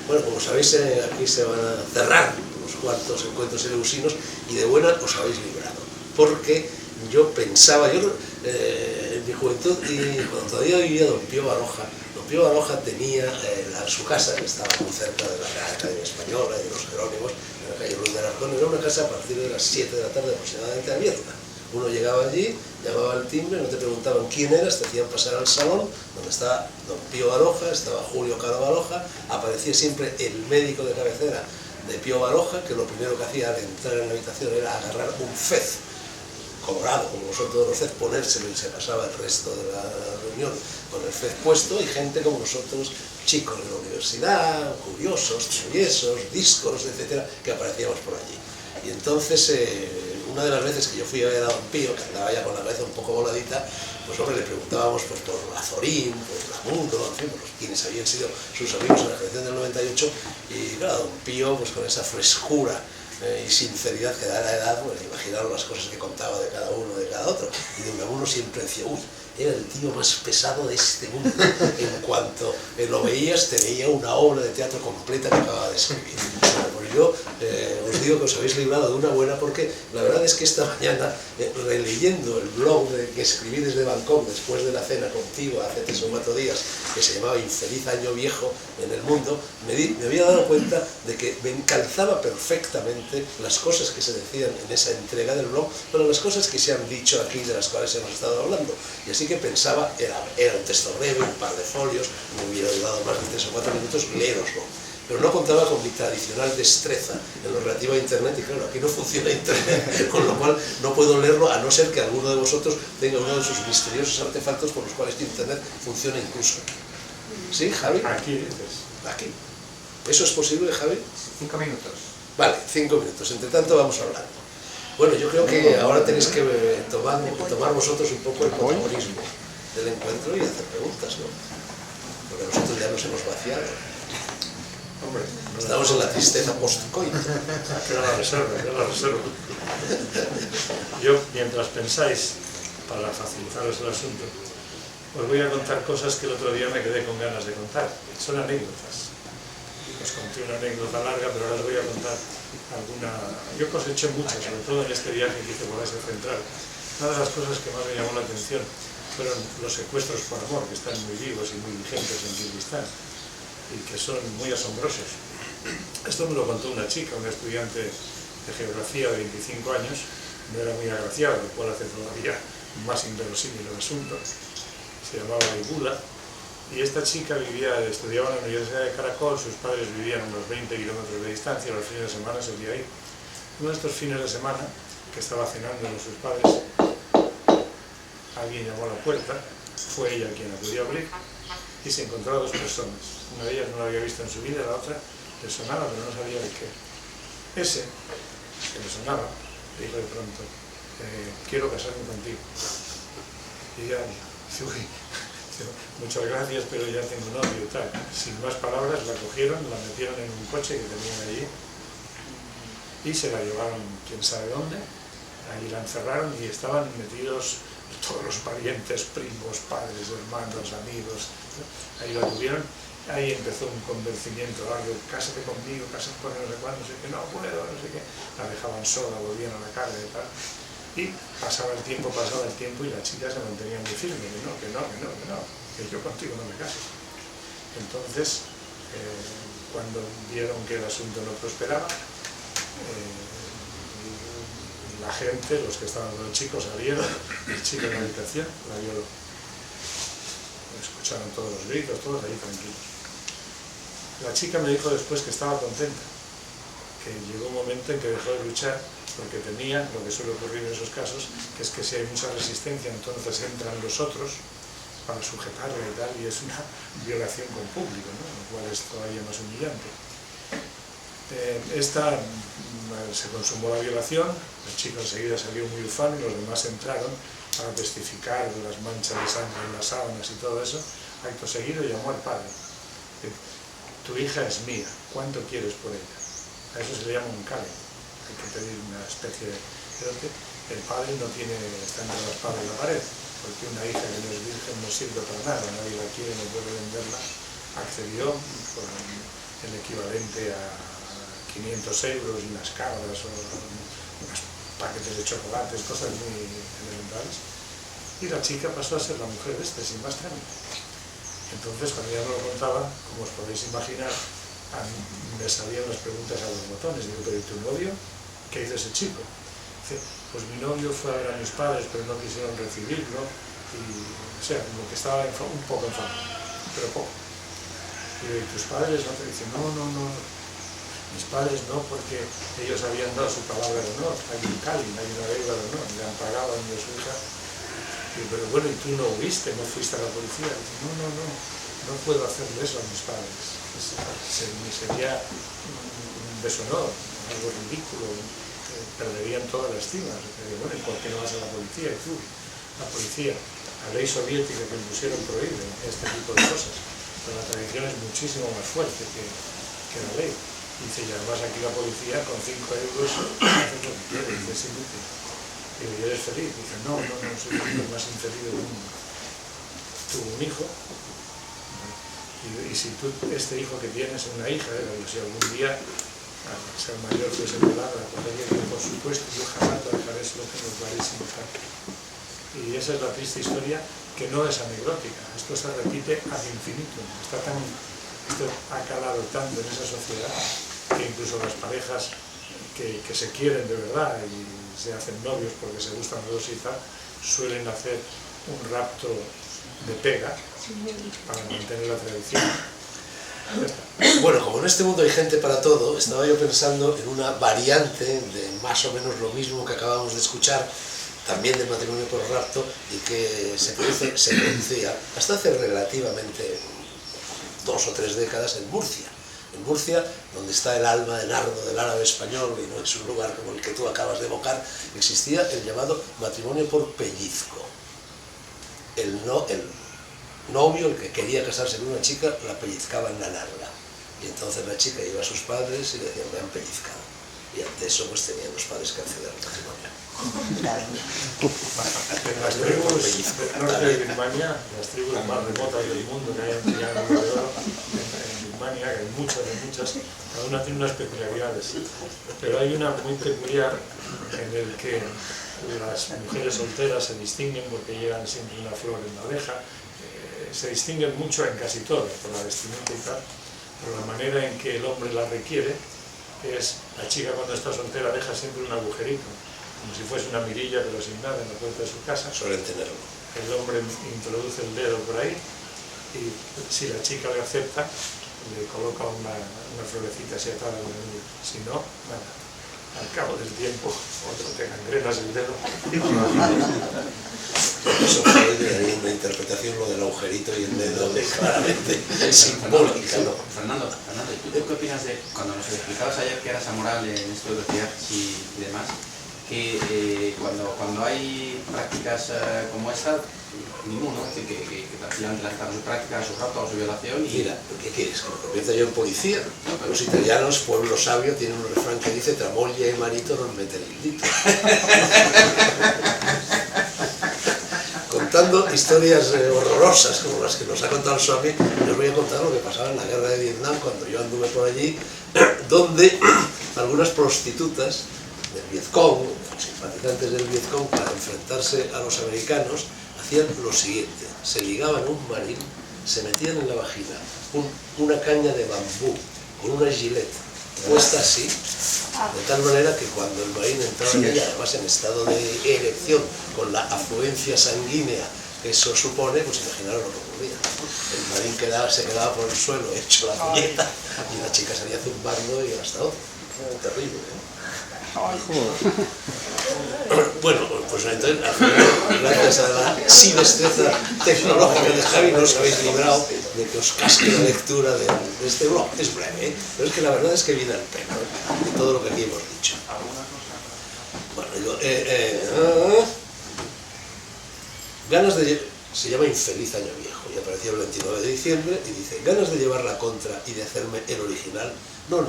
Bueno, como sabéis, aquí se van a cerrar los cuartos encuentros eleusinos y de buena os habéis librado, porque yo pensaba, en mi juventud, y cuando todavía vivía don Pío Baroja tenía su casa, que estaba muy cerca de la Real Academia Española y de los Jerónimos, en la calle Ruiz de Alarcón. Era una casa a partir de las 7 de la tarde aproximadamente abierta. Uno llegaba allí, llamaba al timbre, no te preguntaban quién eras, te hacían pasar al salón, donde estaba don Pío Baroja, estaba Julio Caro Baroja, aparecía siempre el médico de cabecera de Pío Baroja, que lo primero que hacía al entrar en la habitación era agarrar un fez, colorado, como nosotros los fez, ponérselo y se pasaba el resto de la reunión con el fez puesto, y gente como nosotros, chicos de la universidad, curiosos, traviesos, díscolos, etcétera, que aparecíamos por allí. Y entonces, una de las veces que yo fui a ver a don Pío, que andaba ya con la cabeza un poco voladita, pues hombre, le preguntábamos pues, por Azorín, por Lamundo, en fin, por quienes habían sido sus amigos en la generación del 98, y claro, don Pío, pues con esa frescura y sinceridad que da la edad, pues imaginaron las cosas que contaba de cada uno, de cada otro, y de uno siempre decía, uy, era el tío más pesado de este mundo. En cuanto lo veías, tenía una obra de teatro completa que acababa de escribir. Bueno, pues yo os digo que os habéis librado de una buena, porque la verdad es que esta mañana, releyendo el blog que escribí desde Bangkok después de la cena contigo hace 3 o 4 días, que se llamaba Infeliz Año Viejo en el Mundo, me había dado cuenta de que me encalzaba perfectamente las cosas que se decían en esa entrega del blog, pero las cosas que se han dicho aquí, de las cuales hemos estado hablando. Y así que pensaba, era un texto breve, un par de folios, me hubiera durado más de 3 o 4 minutos leeroslo. Pero no contaba con mi tradicional destreza en lo relativo a Internet, y claro, aquí no funciona Internet, con lo cual no puedo leerlo, a no ser que alguno de vosotros tenga uno de sus misteriosos artefactos por los cuales Internet funciona incluso. ¿Sí, Javi? Aquí dices. Aquí. ¿Eso es posible, Javi? 5 minutos. Vale, 5 minutos. Entre tanto vamos hablando. Bueno, yo creo que ahora tenéis que tomar vosotros un poco el protagonismo del encuentro y hacer preguntas, ¿no? Porque nosotros ya nos hemos vaciado. Hombre, Estamos en la tristeza post-coito. Queda la reserva, queda la reserva. Yo, mientras pensáis, para facilitaros el asunto, os voy a contar cosas que el otro día me quedé con ganas de contar. Son anécdotas. Os conté una anécdota larga, pero ahora os voy a contar alguna. Yo coseché muchas, sobre todo en este viaje que hice por Asia Central. Una de las cosas que más me llamó la atención fueron los secuestros por amor, que están muy vivos y muy vigentes en Kirguistán, y que son muy asombrosos. Esto me lo contó una chica, una estudiante de geografía de 25 años, no era muy agraciada, lo cual hace todavía más inverosímil el asunto. Se llamaba Ibula, y esta chica estudiaba en la Universidad de Caracol. Sus padres vivían a unos 20 kilómetros de distancia, los fines de semana solía ir. Uno de estos fines de semana, que estaba cenando con sus padres, alguien llamó a la puerta, fue ella quien acudió a abrir, y se encontró a 2 personas. Una de ellas no la había visto en su vida, la otra le sonaba, pero no sabía de qué. Ese, que le sonaba, le dijo de pronto, quiero casarme contigo. Y ella dice, uy, muchas gracias, pero ya tengo novio y tal. Sin más palabras, la cogieron, la metieron en un coche que tenían allí y se la llevaron quién sabe dónde. Allí la encerraron y estaban metidos todos los parientes, primos, padres, hermanos, amigos. Ahí la tuvieron. Ahí empezó un convencimiento largo, cásate conmigo, cásate con no sé cuándo, no sé qué, no puedo, no sé qué. La dejaban sola, volvían a la calle y tal. Y pasaba el tiempo y la chica se mantenía muy firme, que yo contigo no me caso. Entonces, cuando vieron que el asunto no prosperaba, la gente, los que estaban con el chico, salieron, el chico en la habitación, la violó. Escucharon todos los gritos, todos ahí tranquilos. La chica me dijo después que estaba contenta, que llegó un momento en que dejó de luchar, porque tenía, lo que suele ocurrir en esos casos, que es que si hay mucha resistencia, entonces entran los otros para sujetarla y tal, y es una violación con público, ¿no? Lo cual es todavía más humillante. Se consumó la violación, el chico enseguida salió muy ufano y los demás entraron para testificar de las manchas de sangre en las sábanas y todo eso. Acto seguido llamó al padre. Tu hija es mía, ¿cuánto quieres por ella? A eso se le llama un cale. Hay que pedir una especie de... El padre no tiene, está entre la espada y la pared, porque una hija que no es virgen no sirve para nada, nadie la quiere, no puede venderla. Accedió el equivalente a 500 euros y unas cabras o unos paquetes de chocolates, cosas muy elementales. Y la chica pasó a ser la mujer de este, sin más trámite. Entonces, cuando ya me lo contaba, como os podéis imaginar, me salían las preguntas a los botones. Digo, pero ¿y tu novio? ¿Qué hizo ese chico? Dice, pues mi novio fue a ver a mis padres, pero no quisieron recibirlo. Y, o sea, como que estaba un poco enfadado, pero poco. Y digo, ¿y tus padres no te dicen? No. Mis padres no, porque ellos habían dado su palabra de honor. Hay un cáliz, hay una deuda de honor, le han pagado a mi su hija. Pero bueno, ¿y tú no huiste, no fuiste a la policía? Dice, no puedo hacerle eso a mis padres. Sería un deshonor, algo ridículo, perderían toda la estima. Bueno, ¿y por qué no vas a la policía? Y tú, la policía, la ley soviética que impusieron prohíbe este tipo de cosas, pero la tradición es muchísimo más fuerte que la ley. Dice, y además aquí la policía con 5 euros hace lo que quiere, dice, es inútil. Digo, ¿y eres feliz? Dice, no, soy el más infeliz del mundo. Tuvo un hijo, y si tú, este hijo que tienes es una hija, si algún día al ser mayor fuese violada, por supuesto, yo jamás lo dejaré, es lo que nos daré sin dejar. Y esa es la triste historia, que no es anecdótica, esto se repite ad infinitum. Esto ha calado tanto en esa sociedad que incluso las parejas que se quieren de verdad y se hacen novios porque se gustan los dos y tal, suelen hacer un rapto de pega para mantener la tradición. Bueno, como en este mundo hay gente para todo, estaba yo pensando en una variante de más o menos lo mismo que acabamos de escuchar, también del matrimonio por rapto, y que se producía hasta hace relativamente 2 o 3 décadas en Murcia. En Murcia, donde está el alma de nardo del árabe español, y no es un lugar como el que tú acabas de evocar, existía el llamado matrimonio por pellizco. El novio, el que quería casarse con una chica, la pellizcaba en la nalga. Y entonces la chica iba a sus padres y le decían, me han pellizcado. Y ante eso pues tenían los padres que acceder al matrimonio. Las tribus norte de Birmania, las tribus más remotas del mundo que hay en Triángulo de Oro, en Birmania, que hay muchas, cada una tiene unas peculiaridades, pero hay una muy peculiar en el que las mujeres solteras se distinguen porque llevan siempre una flor en la oreja, se distinguen mucho en casi todo, por la vestimenta y tal, pero la manera en que el hombre la requiere es, la chica cuando está soltera deja siempre un agujerito, como si fuese una mirilla, pero sin nada, en la puerta de su casa. Suelen tenerlo. El hombre introduce el dedo por ahí y si la chica le acepta, le coloca una florecita así atada con el dedo. Si no, nada. Al cabo del tiempo, otro te gangrenas el dedo. Eso hay una interpretación, lo del agujerito y el dedo, claramente simbólica, ¿no? Fernando, ¿tú qué opinas de cuando nos explicabas ayer que eras amoral en esto de los viajes y demás? Que cuando hay prácticas como esta, ninguno, es decir, que finalmente lanzan su práctica, su rapto o su violación y... Mira, ¿qué quieres? ¿Que me convierta yo en policía? No, los italianos, pueblo sabio, tienen un refrán que dice tra moglie e marito non mettere il dito. Contando historias horrorosas como las que nos ha contado Swami, les voy a contar lo que pasaba en la guerra de Vietnam cuando yo anduve por allí, donde algunas prostitutas del Vietcong, simpatizantes del Vietcong, para enfrentarse a los americanos, hacían lo siguiente: se ligaban un marín, se metían en la vagina una caña de bambú con una gilet puesta así, de tal manera que cuando el marín entraba en ella, además en estado de erección, con la afluencia sanguínea que eso supone, pues imaginaros lo que ocurría. El marín se quedaba por el suelo hecho la puñeta y la chica salía zumbando y hasta otro. Terrible, ¿eh? Bueno, pues entonces, al final, gracias a la destreza tecnológica de Javi, no os habéis librado de que os casque la lectura de este blog. Es breve, ¿eh? Pero es que la verdad es que viene al pelo, ¿eh? De todo lo que aquí hemos dicho. Bueno, digo, ganas de... Se llama Infeliz Año Viejo y apareció el 29 de diciembre y dice: ganas de llevar la contra y de hacerme el original. No,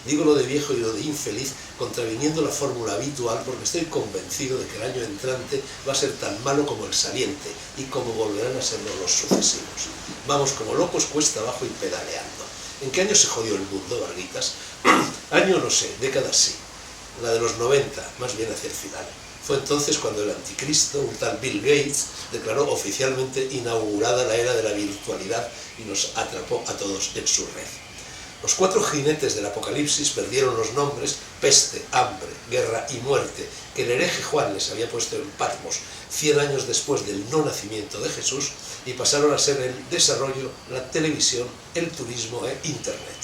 digo lo de viejo y lo de infeliz contraviniendo la fórmula habitual, porque estoy convencido de que el año entrante va a ser tan malo como el saliente y como volverán a serlo los sucesivos. Vamos como locos cuesta abajo y pedaleando. ¿En qué año se jodió el mundo, Varguitas? Año no sé, década sí. La de los 90, más bien hacia el final. Fue entonces cuando el anticristo, un tal Bill Gates, declaró oficialmente inaugurada la era de la virtualidad y nos atrapó a todos en su red. Los 4 jinetes del apocalipsis perdieron los nombres peste, hambre, guerra y muerte que el hereje Juan les había puesto en Patmos 100 años después del no nacimiento de Jesús y pasaron a ser el desarrollo, la televisión, el turismo e Internet.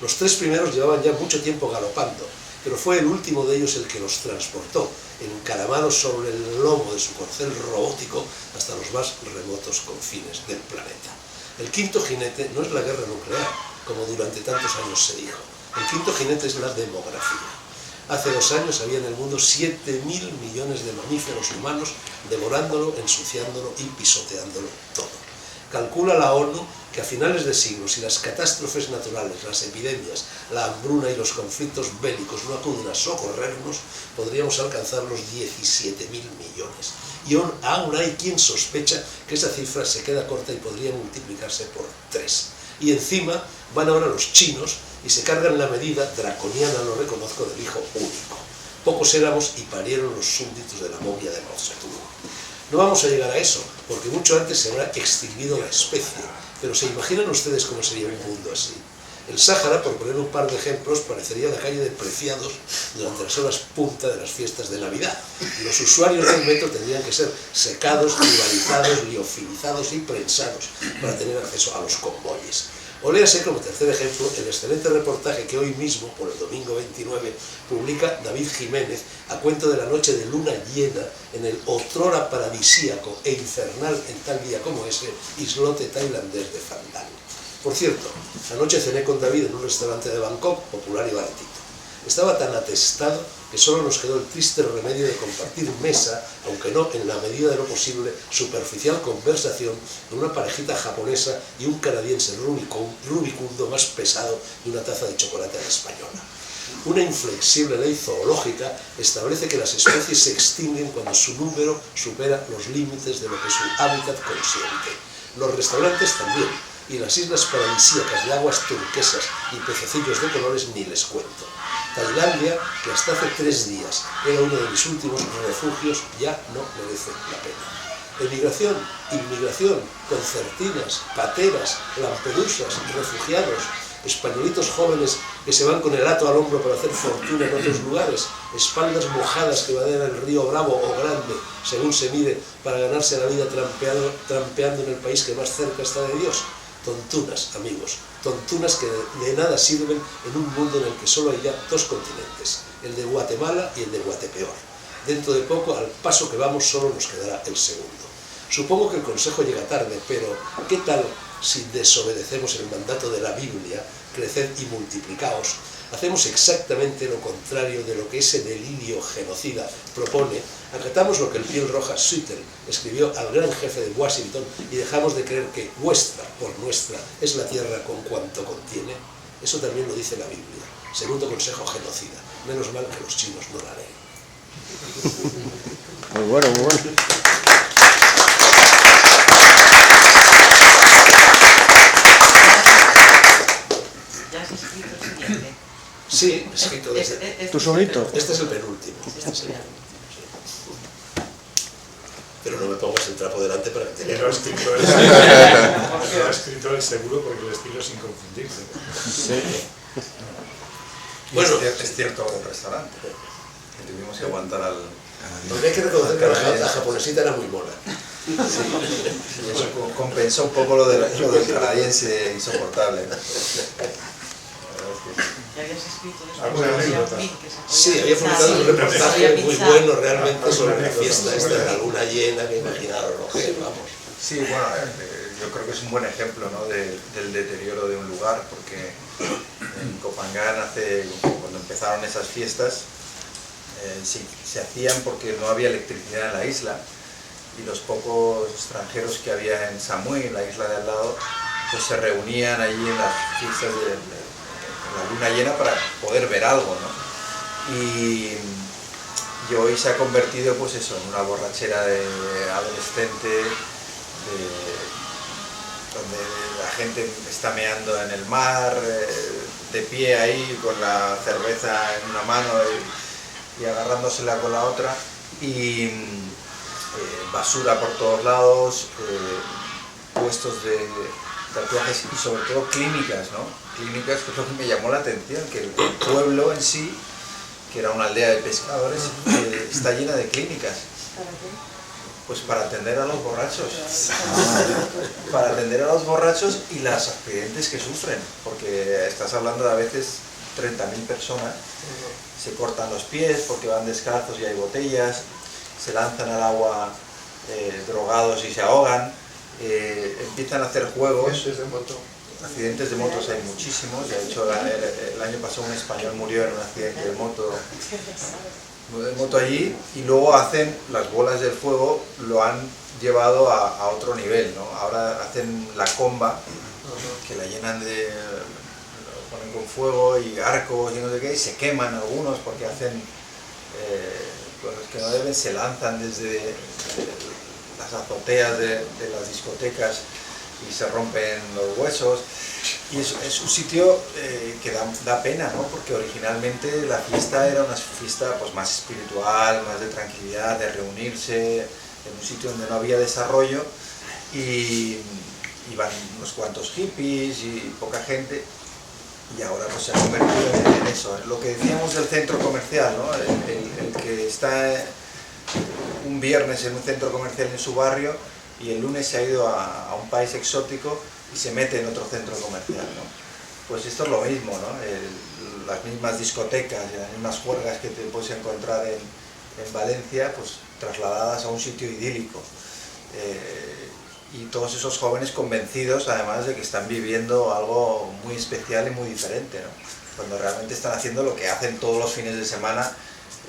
Los 3 primeros llevaban ya mucho tiempo galopando, pero fue el último de ellos el que los transportó, encaramados sobre el lomo de su corcel robótico hasta los más remotos confines del planeta. El 5.º jinete no es la guerra nuclear, como durante tantos años se dijo. El 5.º jinete es la demografía. Hace 2 años había en el mundo 7.000 millones de mamíferos humanos devorándolo, ensuciándolo y pisoteándolo todo. Calcula la ONU que a finales de siglo, si las catástrofes naturales, las epidemias, la hambruna y los conflictos bélicos no acuden a socorrernos, podríamos alcanzar los 17.000 millones. Y aún hay quien sospecha que esa cifra se queda corta y podría multiplicarse por 3. Y encima van ahora los chinos y se cargan la medida, draconiana lo reconozco, del hijo único. Pocos éramos y parieron los súbditos de la momia de Mao Zedong. No vamos a llegar a eso, porque mucho antes se habrá extinguido la especie, pero ¿se imaginan ustedes cómo sería un mundo así? El Sáhara, por poner un par de ejemplos, parecería la calle de Preciados durante las horas punta de las fiestas de Navidad. Y los usuarios del metro tendrían que ser secados, tribalizados, liofilizados y prensados para tener acceso a los convoyes. O léase como tercer ejemplo el excelente reportaje que hoy mismo, por el domingo 29, publica David Jiménez a cuento de la noche de luna llena en el otrora paradisíaco e infernal en tal día como ese islote tailandés de Phan Dang. Por cierto, anoche cené con David en un restaurante de Bangkok, popular y baratito. Estaba tan atestado que solo nos quedó el triste remedio de compartir mesa, aunque no en la medida de lo posible, superficial conversación de una parejita japonesa y un canadiense rubicundo más pesado de una taza de chocolate a la española. Una inflexible ley zoológica establece que las especies se extinguen cuando su número supera los límites de lo que su hábitat consiente. Los restaurantes también, y las islas paradisíacas de aguas turquesas y pececillos de colores ni les cuento. Tailandia, que hasta hace 3 días era uno de mis últimos refugios, ya no merece la pena. Emigración, inmigración, concertinas, pateras, lampedusas, refugiados, españolitos jóvenes que se van con el hato al hombro para hacer fortuna en otros lugares, espaldas mojadas que vadean el río Bravo o Grande, según se mire, para ganarse la vida trampeando en el país que más cerca está de Dios. Tontunas, amigos, tontunas que de nada sirven en un mundo en el que solo hay ya 2 continentes, el de Guatemala y el de Guatepeor. Dentro de poco, al paso que vamos, solo nos quedará el segundo. Supongo que el consejo llega tarde, pero ¿qué tal si desobedecemos el mandato de la Biblia, creced y multiplicaos? Hacemos exactamente lo contrario de lo que ese delirio genocida propone, acatamos lo que el piel roja Sutter escribió al gran jefe de Washington y dejamos de creer que vuestra, por nuestra, es la tierra con cuanto contiene. Eso también lo dice la Biblia. Segundo consejo genocida. Menos mal que los chinos no la leen. Muy bueno, muy bueno. ¿Ya has escrito el siguiente? Sí, escrito desde... ¿Tu solito? Este es el penúltimo. Pero no me pongas el trapo delante para que te Y lo lea. ha escrito él. Lo ha escrito él seguro porque el estilo es inconfundible. Sí. Bueno, es cierto del restaurante, que tuvimos que aguantar al... Porque hay que reconocer que la japonesita era muy mona. Y eso compensó un poco lo del canadiense insoportable, ¿no? ¿Ya habías escrito eso? ¿Alguna anécdota? Sí, había publicado un reportaje muy bueno realmente sobre la fiesta esta de la luna llena, que imaginaron, ¿no? Vamos. Sí, bueno, yo creo que es un buen ejemplo, ¿no?, del deterioro de un lugar, porque en Kopangan cuando empezaron esas fiestas, se hacían porque no había electricidad en la isla, y los pocos extranjeros que había en Samui, la isla de al lado, pues se reunían allí en las fiestas de la luna llena para poder ver algo, ¿no? Y hoy se ha convertido, pues eso, en una borrachera de adolescente, donde la gente está meando en el mar, de pie ahí con la cerveza en una mano y agarrándosela con la otra, y basura por todos lados, puestos de tatuajes y sobre todo clínicas, ¿no? Clínicas, que es lo que me llamó la atención, que el pueblo en sí, que era una aldea de pescadores, está llena de clínicas. Pues para atender a los borrachos. Para atender a los borrachos y los accidentes que sufren, porque estás hablando de a veces 30.000 personas, se cortan los pies porque van descalzos y hay botellas, se lanzan al agua drogados y se ahogan, empiezan a hacer juegos. Accidentes de motos hay muchísimos, de hecho el año pasado un español murió en un accidente de moto allí, y luego hacen las bolas del fuego, lo han llevado a otro nivel, ¿no? Ahora hacen la comba, que la llenan de, lo ponen con fuego y arcos y no sé qué, y se queman algunos porque hacen cosas que no deben, se lanzan desde las azoteas de las discotecas y se rompen los huesos, y es un sitio que da pena, ¿no? Porque originalmente la fiesta era una fiesta pues más espiritual, más de tranquilidad, de reunirse en un sitio donde no había desarrollo, y iban unos cuantos hippies y poca gente, y ahora pues se ha convertido en eso. Lo que decíamos del centro comercial, ¿no? El que está un viernes en un centro comercial en su barrio y el lunes se ha ido a un país exótico y se mete en otro centro comercial, ¿no? Pues esto es lo mismo, ¿no? Las mismas discotecas y las mismas juergas que te puedes encontrar en Valencia, pues trasladadas a un sitio idílico. Y todos esos jóvenes convencidos además de que están viviendo algo muy especial y muy diferente, ¿no? Cuando realmente están haciendo lo que hacen todos los fines de semana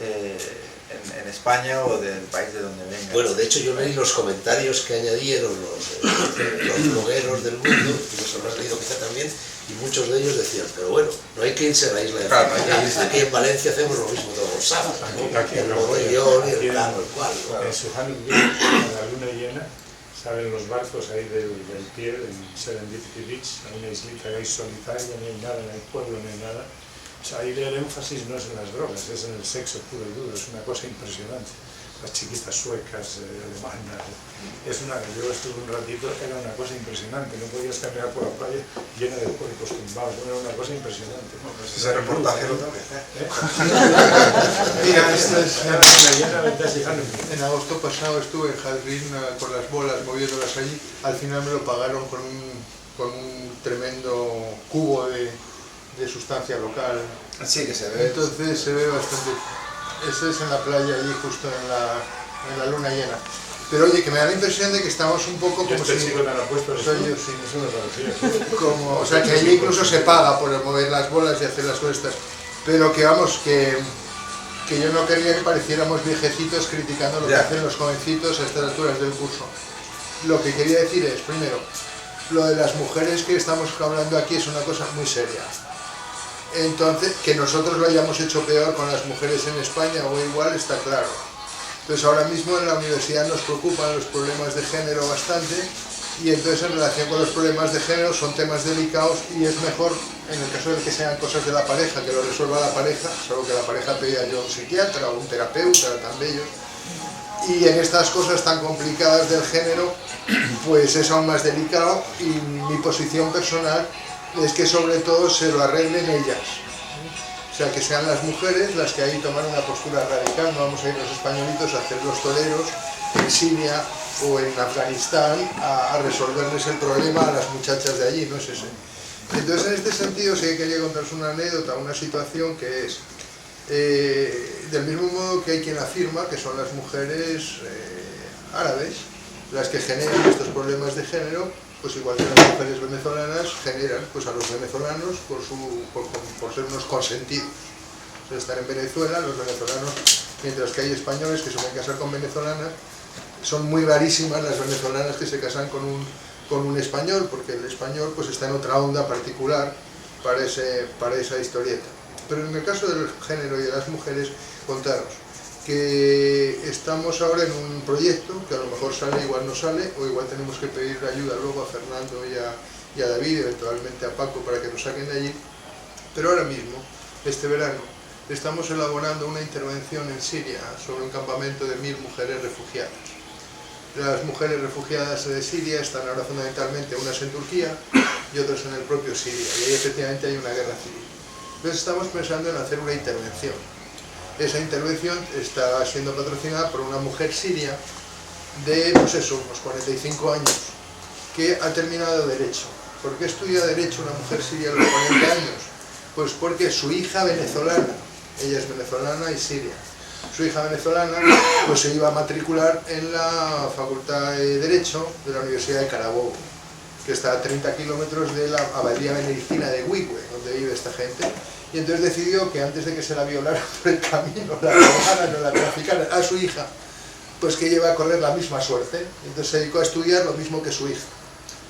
en España o del país de donde vengan. Bueno, de hecho yo leí los comentarios que añadieron los blogueros del mundo, y los habrás leído quizá también, y muchos de ellos decían, pero bueno, no hay que irse a la isla de Palma, aquí en Valencia hacemos lo mismo todos los sábados, ¿no? El botellón y el plano, el cual, ¿no? En Suhanuk, en la luna llena, salen los barcos ahí del pie, en Serendipity Beach, hay una islita que hay solitaria, no hay nada en el pueblo, no hay nada. O sea, ahí el énfasis no es en las drogas, es en el sexo puro y duro, es una cosa impresionante. Las chiquitas suecas, alemanas, yo estuve un ratito, era una cosa impresionante, no podías caminar por la playa llena de cuerpos tumbados, era una cosa impresionante. No, pues ese reportaje lo tengo que hacer. Mira, esto es... En En agosto pasado estuve en Jardín con las bolas, moviéndolas allí. Al final me lo pagaron con un tremendo cubo de sustancia local. Sí, que se ve. Entonces se ve bastante. Esto es en la playa, allí justo en la luna llena. Pero oye, que me da la impresión de que estamos un poco como este si... chico tan apuesto, soy yo, sí. Eso me parecía. Como, o sea, que allí incluso se paga por mover las bolas y hacer las cuestas. Pero que vamos, que yo no quería que pareciéramos viejecitos criticando lo que hacen los jovencitos a estas alturas del curso. Lo que quería decir es, primero, lo de las mujeres que estamos hablando aquí es una cosa muy seria. Entonces, que nosotros lo hayamos hecho peor con las mujeres en España o igual está claro. Entonces ahora mismo en la universidad nos preocupan los problemas de género bastante, y entonces en relación con los problemas de género son temas delicados y es mejor, en el caso de que sean cosas de la pareja, que lo resuelva la pareja, solo que la pareja pida yo a un psiquiatra o un terapeuta tan bello. Y en estas cosas tan complicadas del género, pues es aún más delicado, y mi posición personal es que sobre todo se lo arreglen ellas. O sea, que sean las mujeres las que ahí toman una postura radical, no vamos a ir los españolitos a hacer los toreros en Siria o en Afganistán a resolverles el problema a las muchachas de allí, no es ese. Entonces en este sentido sí que quería contaros una anécdota, una situación que es, del mismo modo que hay quien afirma que son las mujeres árabes las que generan estos problemas de género, pues igual que las mujeres venezolanas generan pues a los venezolanos por ser unos consentidos. O sea, estar en Venezuela, los venezolanos, mientras que hay españoles que se pueden casar con venezolanas, son muy rarísimas las venezolanas que se casan con un español, porque el español pues está en otra onda particular para esa historieta. Pero en el caso del género y de las mujeres, contaros que estamos ahora en un proyecto que a lo mejor sale, igual no sale, o igual tenemos que pedir ayuda luego a Fernando y a David, eventualmente a Paco, para que nos saquen de allí. Pero ahora mismo, este verano, estamos elaborando una intervención en Siria sobre un campamento de 1000 mujeres refugiadas. Las mujeres refugiadas de Siria están ahora fundamentalmente unas en Turquía y otras en el propio Siria, y ahí efectivamente hay una guerra civil. Entonces estamos pensando en hacer una intervención. Esa intervención está siendo patrocinada por una mujer siria de, pues eso, unos 45 años, que ha terminado Derecho. ¿Por qué estudia Derecho una mujer siria a los 40 años? Pues porque su hija venezolana, ella es venezolana y siria, su hija venezolana pues se iba a matricular en la Facultad de Derecho de la Universidad de Carabobo, que está a 30 kilómetros de la abadía benedictina de Huigüe, donde vive esta gente, y entonces decidió que antes de que se la violara por el camino, la robaran o la traficaran a su hija, pues que iba a correr la misma suerte. Entonces se dedicó a estudiar lo mismo que su hija.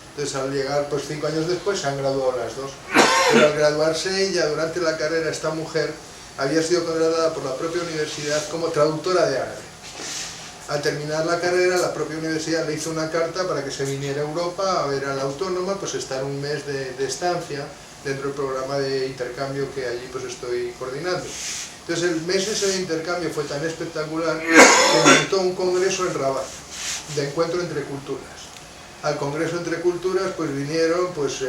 Entonces al llegar, pues 5 años después, se han graduado las dos. Pero al graduarse ella, durante la carrera, esta mujer había sido contratada por la propia universidad como traductora de árabe. Al terminar la carrera, la propia universidad le hizo una carta para que se viniera a Europa a ver a la autónoma, pues estar un mes de estancia dentro del programa de intercambio que allí pues estoy coordinando. Entonces el mes ese de intercambio fue tan espectacular que montó un congreso en Rabat, de encuentro entre culturas. Al congreso entre culturas pues vinieron pues,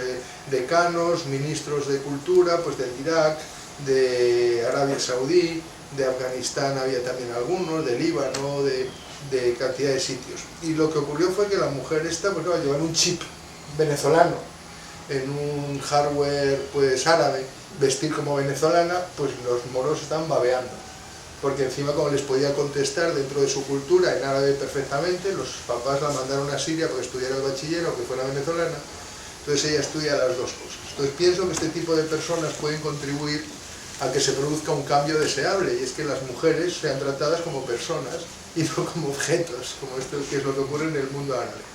decanos, ministros de cultura pues del Irak, de Arabia Saudí, de Afganistán había también algunos, de Líbano, de cantidad de sitios. Y lo que ocurrió fue que la mujer esta pues iba a llevar un chip venezolano en un hardware pues árabe, vestir como venezolana, pues los moros estaban babeando, porque encima como les podía contestar dentro de su cultura en árabe perfectamente, los papás la mandaron a Siria para que estudiara el bachiller aunque fuera venezolana. Entonces ella estudia las dos cosas. Entonces pienso que este tipo de personas pueden contribuir a que se produzca un cambio deseable, y es que las mujeres sean tratadas como personas y no como objetos, como esto que es lo que ocurre en el mundo árabe.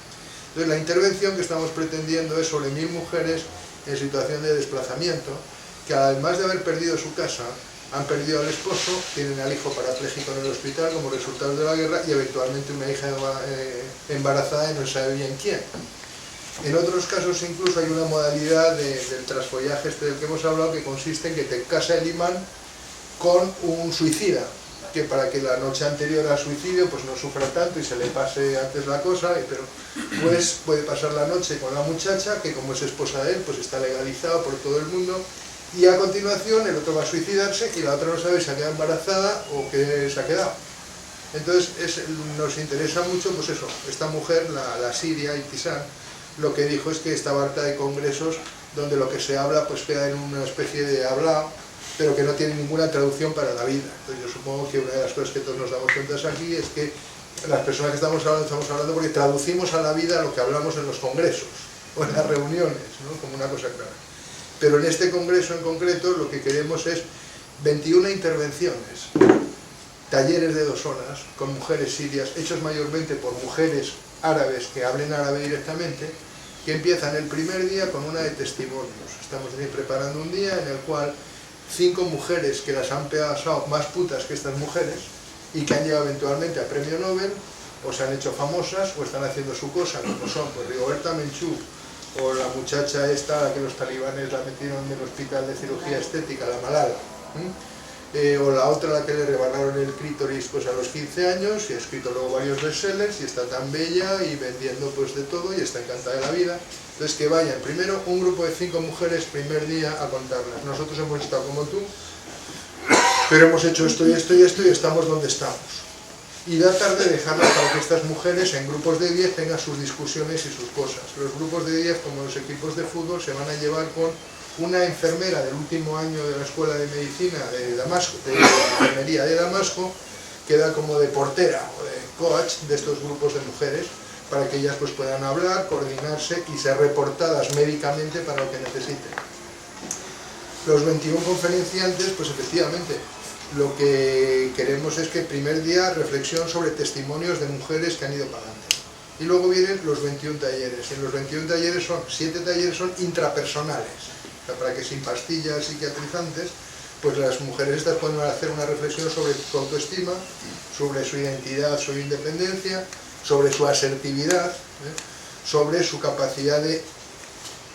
Entonces la intervención que estamos pretendiendo es sobre 1000 mujeres en situación de desplazamiento, que además de haber perdido su casa, han perdido al esposo, tienen al hijo parapléjico en el hospital como resultado de la guerra y eventualmente una hija embarazada y no sabe bien quién. En otros casos incluso hay una modalidad del trasfollaje este del que hemos hablado, que consiste en que te casa el imán con un suicida, que para que la noche anterior al suicidio pues no sufra tanto y se le pase antes la cosa, pero pues puede pasar la noche con la muchacha, que como es esposa de él pues está legalizado por todo el mundo, y a continuación el otro va a suicidarse y la otra no sabe si ha quedado embarazada o qué se ha quedado. Entonces nos interesa mucho pues eso, esta mujer, la siria Ibtisam, lo que dijo es que estaba harta de congresos donde lo que se habla pues queda en una especie de hablado, pero que no tiene ninguna traducción para la vida. Entonces yo supongo que una de las cosas que todos nos damos cuenta aquí es que las personas que estamos hablando porque traducimos a la vida lo que hablamos en los congresos o en las reuniones, ¿no? Como una cosa clara. Pero en este congreso en concreto lo que queremos es 21 intervenciones, talleres de 2 horas con mujeres sirias, hechos mayormente por mujeres árabes que hablen árabe directamente, que empiezan el primer día con una de testimonios. Estamos preparando un día en el cual 5 mujeres que las han pasado más putas que estas mujeres y que han llegado eventualmente a premio Nobel, o se han hecho famosas o están haciendo su cosa, como son pues Rigoberta Menchú, o la muchacha esta a la que los talibanes la metieron en el hospital de cirugía estética, la Malala, o la otra a la que le rebanaron el clítoris pues a los 15 años y ha escrito luego varios bestsellers y está tan bella y vendiendo pues de todo y está encantada de la vida. Entonces que vayan primero un grupo de 5 mujeres primer día a contarlas. Nosotros hemos estado como tú, pero hemos hecho esto y esto y esto y estamos donde estamos. Y da tarde dejarlas para que estas mujeres en grupos de 10 tengan sus discusiones y sus cosas. Los grupos de 10, como los equipos de fútbol, se van a llevar con una enfermera del último año de la Escuela de Medicina de Damasco, de Enfermería de Damasco, que da como de portera o de coach de estos grupos de mujeres, para que ellas pues puedan hablar, coordinarse y ser reportadas médicamente para lo que necesiten. Los 21 conferenciantes, pues efectivamente, lo que queremos es que el primer día reflexión sobre testimonios de mujeres que han ido pagando. Y luego vienen los 21 talleres. Y en los 21 talleres 7 talleres son intrapersonales, o sea, para que sin pastillas psiquiatrizantes, pues las mujeres estas pueden hacer una reflexión sobre su autoestima, sobre su identidad, su independencia, sobre su asertividad, sobre su capacidad de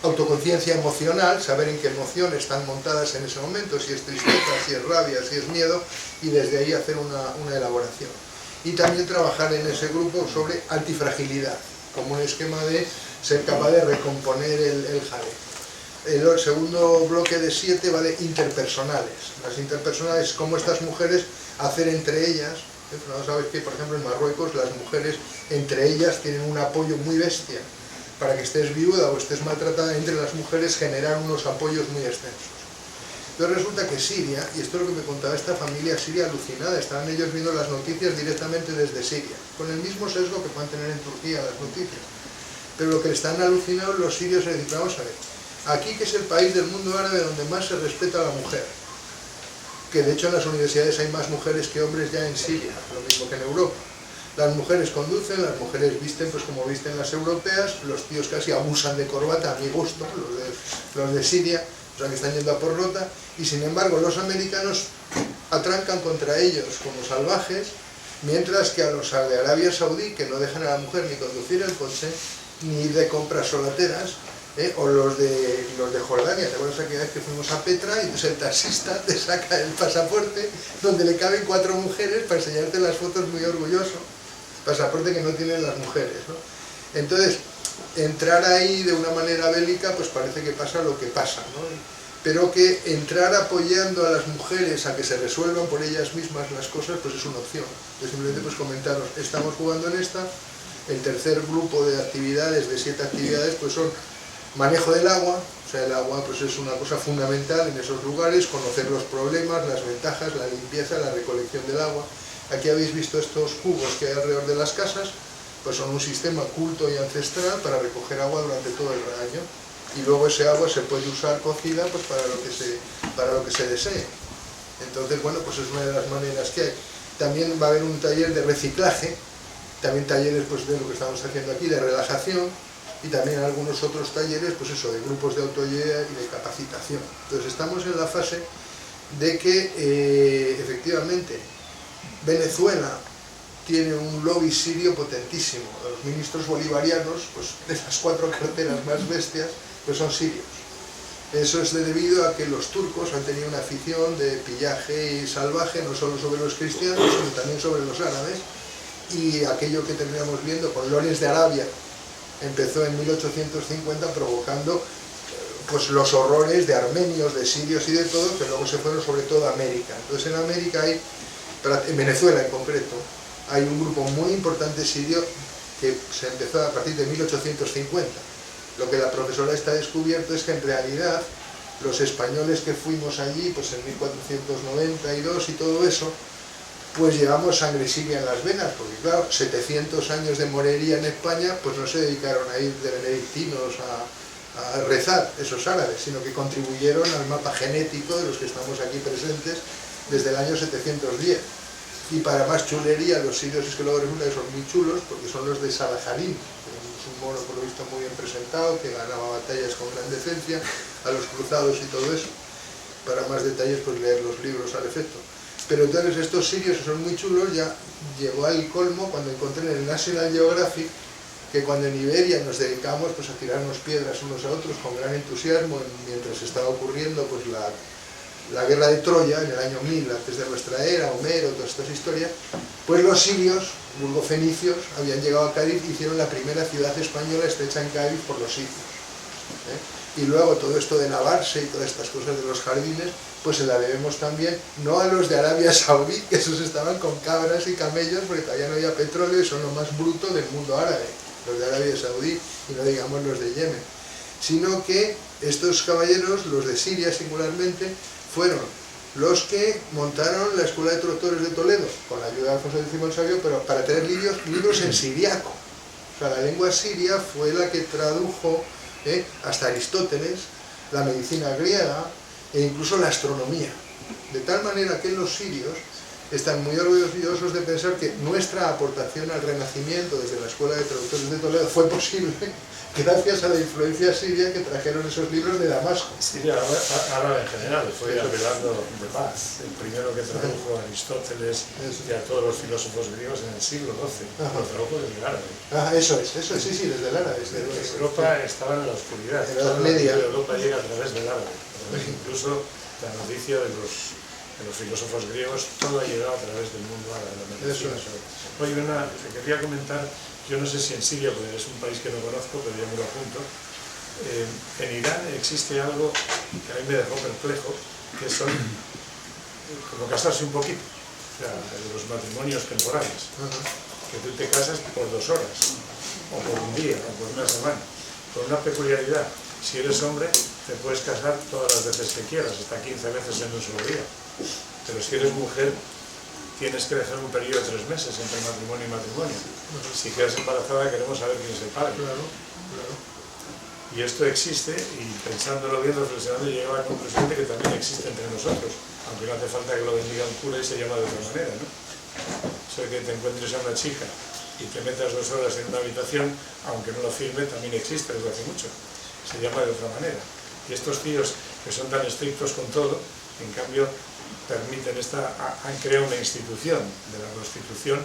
autoconciencia emocional, saber en qué emociones están montadas en ese momento, si es tristeza, si es rabia, si es miedo, y desde ahí hacer una elaboración. Y también trabajar en ese grupo sobre antifragilidad, como un esquema de ser capaz de recomponer el jale. El segundo bloque de 7 va de interpersonales. Las interpersonales, cómo estas mujeres hacer entre ellas. No sabes que, por ejemplo, en Marruecos las mujeres entre ellas tienen un apoyo muy bestia. Para que estés viuda o estés maltratada, entre las mujeres generar unos apoyos muy extensos. Entonces resulta que Siria, y esto es lo que me contaba esta familia siria alucinada, estaban ellos viendo las noticias directamente desde Siria, con el mismo sesgo que pueden tener en Turquía las noticias. Pero lo que están alucinados los sirios es decir, vamos a ver, aquí que es el país del mundo árabe donde más se respeta a la mujer, que de hecho en las universidades hay más mujeres que hombres ya en Siria, lo mismo que en Europa. Las mujeres conducen, las mujeres visten pues como visten las europeas, los tíos casi abusan de corbata a mi gusto, los de Siria, o sea que están yendo a por rota, y sin embargo los americanos atrancan contra ellos como salvajes, mientras que a los de Arabia Saudí, que no dejan a la mujer ni conducir el coche, ni de compras solateras, o los de Jordania. ¿Te acuerdas aquella vez que fuimos a Petra y entonces el taxista te saca el pasaporte donde le caben 4 mujeres para enseñarte las fotos muy orgulloso? Pasaporte que no tienen las mujeres, ¿no? Entonces, entrar ahí de una manera bélica, pues parece que pasa lo que pasa, ¿no? Pero que entrar apoyando a las mujeres a que se resuelvan por ellas mismas las cosas, pues es una opción. Entonces, simplemente pues comentaros, estamos jugando en esta. El tercer grupo de actividades, de 7 actividades, pues son manejo del agua, o sea, el agua pues es una cosa fundamental en esos lugares, conocer los problemas, las ventajas, la limpieza, la recolección del agua. Aquí habéis visto estos cubos que hay alrededor de las casas, pues son un sistema culto y ancestral para recoger agua durante todo el año. Y luego ese agua se puede usar cocida pues para lo que se desee. Entonces, bueno, pues es una de las maneras que hay. También va a haber un taller de reciclaje, también talleres pues de lo que estamos haciendo aquí, de relajación, y también algunos otros talleres, pues eso, de grupos de autoayuda y de capacitación. Entonces estamos en la fase de que efectivamente Venezuela tiene un lobby sirio potentísimo. Los ministros bolivarianos, pues de las 4 carteras más bestias, pues son sirios. Eso es debido a que los turcos han tenido una afición de pillaje salvaje, no solo sobre los cristianos, sino también sobre los árabes, y aquello que terminamos viendo con Lawrence de Arabia, empezó en 1850 provocando pues los horrores de armenios, de sirios y de todo, que luego se fueron sobre todo a América. Entonces en América hay, en Venezuela en concreto, hay un grupo muy importante sirio que se empezó a partir de 1850. Lo que la profesora está descubierto es que en realidad los españoles que fuimos allí, pues en 1492 y todo eso, pues llevamos sangre siria en las venas, porque claro, 700 años de morería en España, pues no se dedicaron a ir de benedictinos a rezar esos árabes, sino que contribuyeron al mapa genético de los que estamos aquí presentes desde el año 710. Y para más chulería, los sirios es que luego resulta que son muy chulos, porque son los de Salaharín, que es un mono por lo visto muy bien presentado, que ganaba batallas con gran decencia, a los cruzados y todo eso. Para más detalles, pues leer los libros al efecto. Pero entonces estos sirios que son muy chulos, ya llegó al colmo cuando encontré en el National Geographic que cuando en Iberia nos dedicamos pues a tirarnos piedras unos a otros con gran entusiasmo mientras estaba ocurriendo pues la guerra de Troya en el año 1000 antes de nuestra era, Homero, todas estas historias, pues los sirios, burgo-fenicios, habían llegado a Cádiz y hicieron la primera ciudad española estrecha en Cádiz por los sirios. Y luego todo esto de lavarse y todas estas cosas de los jardines, pues se la debemos también, no a los de Arabia Saudí, que esos estaban con cabras y camellos porque todavía no había petróleo y son lo más bruto del mundo árabe, los de Arabia Saudí y no digamos los de Yemen, sino que estos caballeros, los de Siria singularmente, fueron los que montaron la Escuela de Traductores de Toledo, con la ayuda de Alfonso X el Sabio, pero para tener libros en siriaco. O sea, la lengua siria fue la que tradujo hasta Aristóteles, la medicina griega e incluso la astronomía. De tal manera que los sirios están muy orgullosos de pensar que nuestra aportación al Renacimiento desde la Escuela de Traductores de Toledo fue posible gracias a la influencia siria que trajeron esos libros de Damasco. Siria, árabe en general, fue Abelardo de Paz, el primero que tradujo a Aristóteles y a todos los filósofos griegos en el siglo XII, lo tradujo desde el árabe. Eso es, sí, desde el árabe. Europa estaba en la oscuridad, en la Edad Media. Europa llega a través del árabe, incluso la noticia de los filósofos griegos, todo ha llegado a través del mundo árabe. Eso es. Oye, te quería comentar, yo no sé si en Siria, porque es un país que no conozco, pero ya me lo apunto, en Irán existe algo que a mí me dejó perplejo, que son como casarse un poquito, o sea, los matrimonios temporales, que tú te casas por 2 horas, o por un día, o por una semana, con una peculiaridad. Si eres hombre, te puedes casar todas las veces que quieras, hasta 15 veces en un solo día. Pero si eres mujer, tienes que dejar un periodo de 3 meses entre matrimonio y matrimonio. Si quedas embarazada, queremos saber quién es el padre. Y esto existe, y pensándolo bien, reflexionando, llego a la conclusión de que también existe entre nosotros, aunque no hace falta que lo bendiga un cura y se llama de otra manera, ¿no? O sea, que te encuentres a una chica y te metas 2 horas en una habitación, aunque no lo firme, también existe desde hace mucho. Se llama de otra manera. Y estos tíos que son tan estrictos con todo, en cambio permiten han creado una institución de la prostitución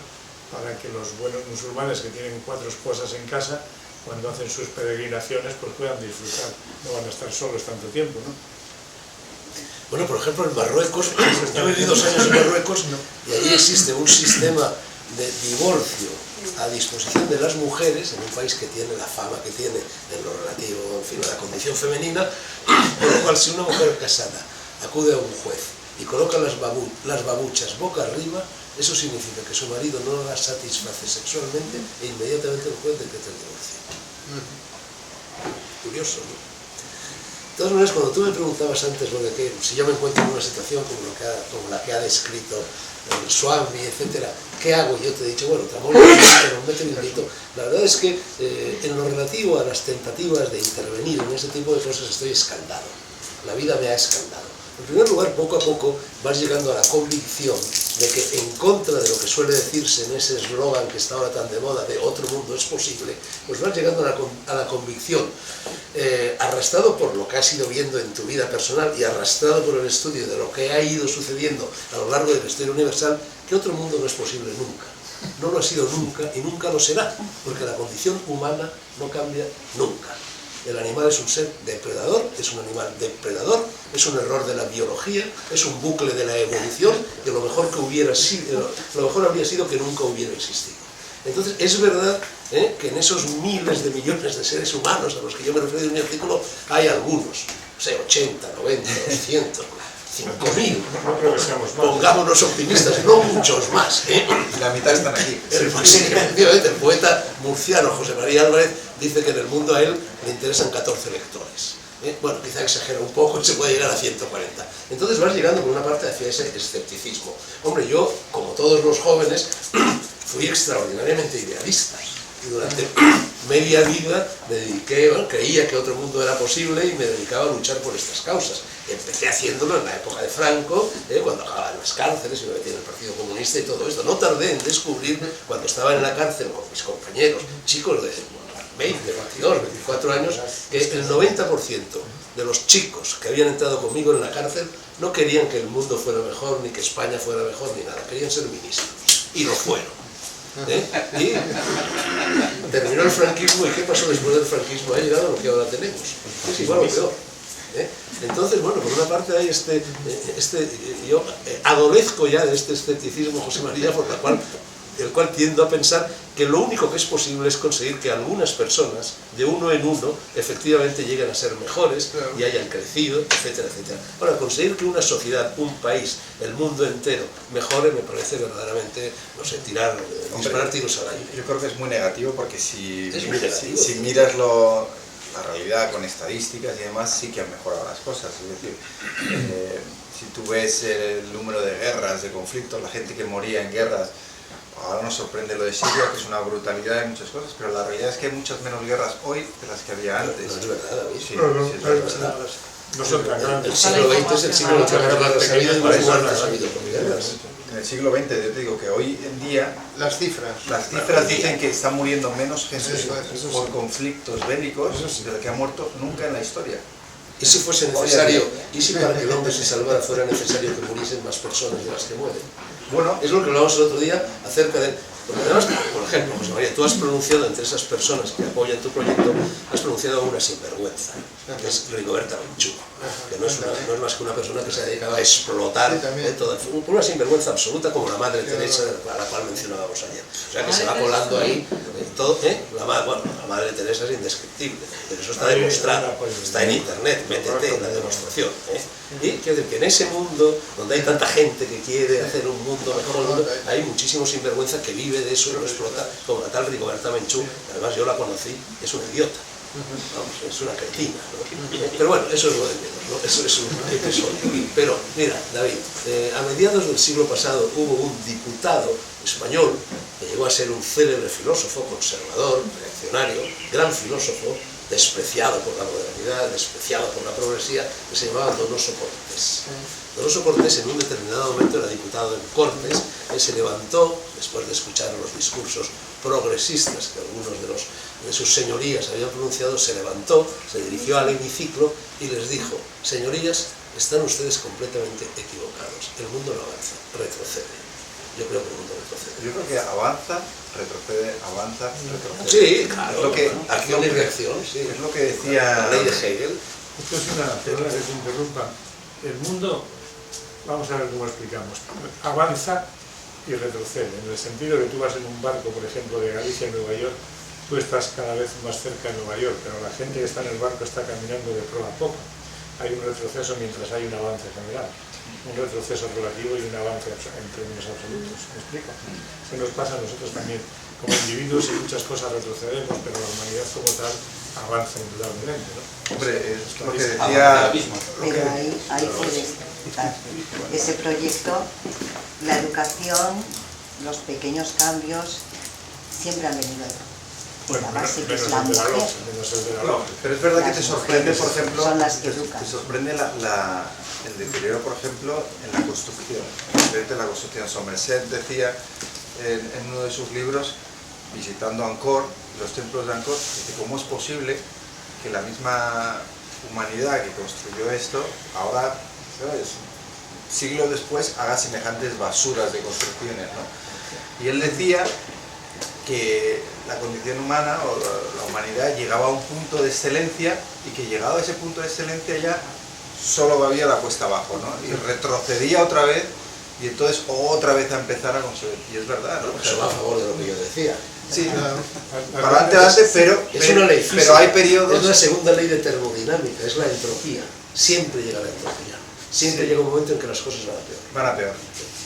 para que los buenos musulmanes que tienen 4 esposas en casa, cuando hacen sus peregrinaciones, pues puedan disfrutar, no van a estar solos tanto tiempo, ¿no? Bueno, por ejemplo, en Marruecos, yo he vivido 2 años en Marruecos y allí existe un sistema de divorcio a disposición de las mujeres, en un país que tiene la fama que tiene en lo relativo, en fin, a la condición femenina, por lo cual si una mujer casada acude a un juez y coloca las babuchas boca arriba, eso significa que su marido no la satisface sexualmente e inmediatamente el juez decreta el divorcio. Curioso, ¿no? De todas maneras, cuando tú me preguntabas antes lo de que si yo me encuentro en una situación como la que ha descrito el Swami, etcétera, ¿qué hago? Yo te he dicho, bueno, la verdad es que en lo relativo a las tentativas de intervenir en ese tipo de cosas estoy escaldado. La vida me ha escaldado. En primer lugar, poco a poco vas llegando a la convicción de que en contra de lo que suele decirse en ese eslogan que está ahora tan de moda de otro mundo es posible, pues vas llegando a la convicción, arrastrado por lo que has ido viendo en tu vida personal y arrastrado por el estudio de lo que ha ido sucediendo a lo largo de la historia universal, que otro mundo no es posible nunca. No lo ha sido nunca y nunca lo será, porque la condición humana no cambia nunca. El animal es un ser depredador, es un animal depredador, es un error de la biología, es un bucle de la evolución, que lo mejor habría sido que nunca hubiera existido. Entonces, es verdad que en esos miles de millones de seres humanos a los que yo me refiero en mi artículo, hay algunos, 80, 90, 200, 5.000, no creo que seamos más. Pongámonos optimistas, no muchos más. La mitad están aquí. El poeta murciano José María Álvarez dice que en el mundo a él le interesan 14 lectores. Bueno, quizá exagera un poco y se puede llegar a 140. Entonces vas llegando por una parte hacia ese escepticismo. Hombre, yo, como todos los jóvenes, fui extraordinariamente idealista. Y durante media vida me dediqué, creía que otro mundo era posible y me dedicaba a luchar por estas causas. Empecé haciéndolo en la época de Franco, cuando acababa en las cárceles y me metí en el Partido Comunista y todo esto. No tardé en descubrir, cuando estaba en la cárcel con mis compañeros, chicos de 20, 22, 24 años, que el 90% de los chicos que habían entrado conmigo en la cárcel no querían que el mundo fuera mejor, ni que España fuera mejor, ni nada. Querían ser ministros. Y lo fueron. Y terminó el franquismo, ¿y qué pasó después del franquismo? Ha llegado a lo que ahora tenemos. Es igual o peor. Entonces, bueno, por una parte hay yo adolezco ya de este escepticismo, José María, el cual tiendo a pensar que lo único que es posible es conseguir que algunas personas, de uno en uno, efectivamente lleguen a ser mejores y hayan crecido, etcétera, etcétera. Ahora, conseguir que una sociedad, un país, el mundo entero mejore, me parece verdaderamente, no sé, disparar tiros al aire. Yo creo que es muy negativo porque si miras la realidad con estadísticas y demás, sí que han mejorado las cosas. Es decir, si tú ves el número de guerras, de conflictos, la gente que moría en guerras, ahora nos sorprende lo de Siria, que es una brutalidad en muchas cosas, pero la realidad es que hay muchas menos guerras hoy de las que había antes. No es verdad, David. Sí, es verdad. No son tan grandes. El siglo XX es el siglo de las guerras, ha habido y más muertes ha habido por guerras. en el siglo XX, yo te digo que hoy en día Las cifras. las cifras dicen que está muriendo menos gente eso por sí. conflictos bélicos Eso sí. de lo que ha muerto nunca en la historia. Y si fuese necesario, y si para que el hombre se salvara fuera necesario que muriesen más personas de las que mueren. Bueno, Es lo que hablamos el otro día acerca de... Porque además, por ejemplo, José María, tú has pronunciado entre esas personas que apoyan tu proyecto, has pronunciado una sinvergüenza, que es Rigoberta Menchú, que no es más que una persona que se ha dedicado a explotar Sí, también. por una sinvergüenza absoluta como la Madre Teresa, a la cual mencionábamos ayer. O sea, que se va colando ahí todo, la Madre Teresa es indescriptible, pero eso está demostrado, está en internet, métete la demostración. Y quiero decir que en ese mundo, donde hay tanta gente que quiere hacer un mundo mejor, hay muchísimos sinvergüenza que vive de eso y lo explota, como la tal Rigoberta Menchú, además yo la conocí, es una idiota. Vamos, es una cretina, ¿no? Pero bueno, eso es lo de menos, ¿no? Eso es un episodio. Pero mira, David, a mediados del siglo pasado hubo un diputado español que llegó a ser un célebre filósofo, conservador, reaccionario, gran filósofo, despreciado por la modernidad, despreciado por la progresía, que se llamaba Donoso Cortés. Donoso Cortés en un determinado momento era diputado en Cortes, y se levantó, después de escuchar los discursos progresistas que algunos de sus señorías habían pronunciado, se levantó, se dirigió al hemiciclo y les dijo: señorías, están ustedes completamente equivocados, el mundo no avanza, retrocede. Yo creo que el mundo retrocede. yo creo que avanza, retrocede, retrocede. Sí, claro, Es lo que, acción y reacción, sí. es lo que decía... La ley de Hegel. Esto es una, perdona que te interrumpa, el mundo, vamos a ver cómo explicamos, avanza y retrocede, en el sentido que tú vas en un barco, por ejemplo, de Galicia a Nueva York, tú estás cada vez más cerca de Nueva York, pero la gente que está en el barco está caminando de proa a popa. Hay un retroceso mientras hay un avance general, un retroceso relativo y un avance en términos absolutos. ¿Me explico? Se nos pasa a nosotros también. Como individuos y muchas cosas retrocedemos, pero la humanidad como tal avanza indudablemente, ¿no? Hombre, es lo que Avanza decía... al abismo. Pero ahí puedes explicar. Ese proyecto, la educación, los pequeños cambios, siempre han venido Bueno, la base, que es menos la el de la mujer. LOPS, menos el de la No, LOPS. pero es verdad que Las te sorprende, por mujeres ejemplo, son las que educan. te sorprende el deterioro, por ejemplo, en la construcción. Concretamente la construcción. Somerset decía en uno de sus libros, visitando Angkor, los templos de Angkor, dice: ¿cómo es posible que la misma humanidad que construyó esto, ahora, ¿sabes?, siglos después, haga semejantes basuras de construcciones, ¿no? Y él decía que la condición humana o la humanidad llegaba a un punto de excelencia y que llegado a ese punto de excelencia ya solo había la cuesta abajo, ¿no? Y retrocedía otra vez y entonces otra vez a empezar a construir. Y es verdad, ¿no? Eso va a favor de lo que yo decía. Sí, Al- para adelante, Es una ley física, pero hay periodos... es la segunda ley de termodinámica, es la entropía. Siempre llega la entropía. Siempre Sí. llega un momento en que las cosas van a peor. Van a peor.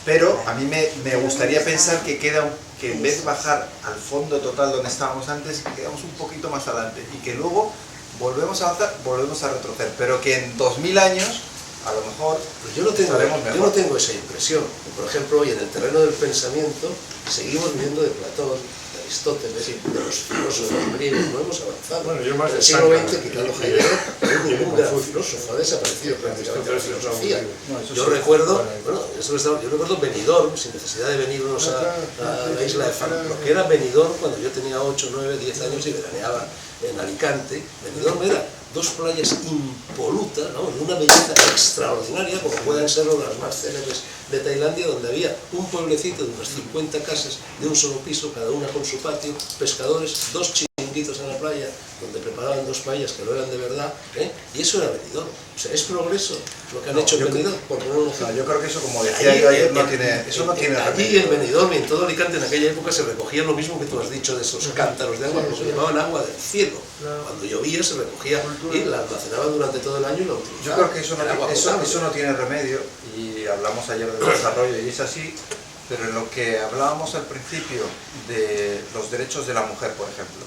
Pero a mí me gustaría pensar que que en vez de bajar al fondo total donde estábamos antes, quedamos un poquito más adelante y que luego volvemos a avanzar, volvemos a retroceder, pero que en 2000 años a lo mejor Pero yo mejor. no tengo esa impresión. Por ejemplo, hoy en el terreno del pensamiento seguimos viviendo de Platón, de Aristóteles, de los filósofos griegos, no hemos avanzado. Bueno, yo más en el de siglo Sánchez, XX, quitando y- Heidegger, no hay y de ningún gran Confucio. filósofo, ha desaparecido prácticamente la Aristóteles no filosofía. aburrido. No, eso Yo sí. recuerdo, Bueno, yo recuerdo Benidorm, sin necesidad de venirnos a la isla de Faro, lo que era Benidorm cuando yo tenía 8, 9, 10 años y veraneaba en Alicante. Benidorm era dos playas impolutas, ¿no?, de una belleza extraordinaria, como pueden serlo las más célebres de Tailandia, donde había un pueblecito de unas 50 casas de un solo piso, cada una con su patio, pescadores, dos chiringuitos en la playa, donde preparaban dos paellas que no eran de verdad, y eso era Benidorm. O sea, es progreso lo que han hecho en Benidorm, por poner un ejemplo. No, yo creo que eso, como decía yo ayer, no tiene, eso no tiene Allí remedio. en Benidorm y en todo Alicante en aquella época se recogía lo mismo que tú has dicho de esos cántaros de agua, que se llamaban agua del cielo. Cuando llovía se recogía y la almacenaban durante todo el año y la utilizaban. Yo creo que eso Era agua no, potable. eso no tiene remedio, y hablamos ayer del desarrollo y es así, pero en lo que hablábamos al principio de los derechos de la mujer, por ejemplo,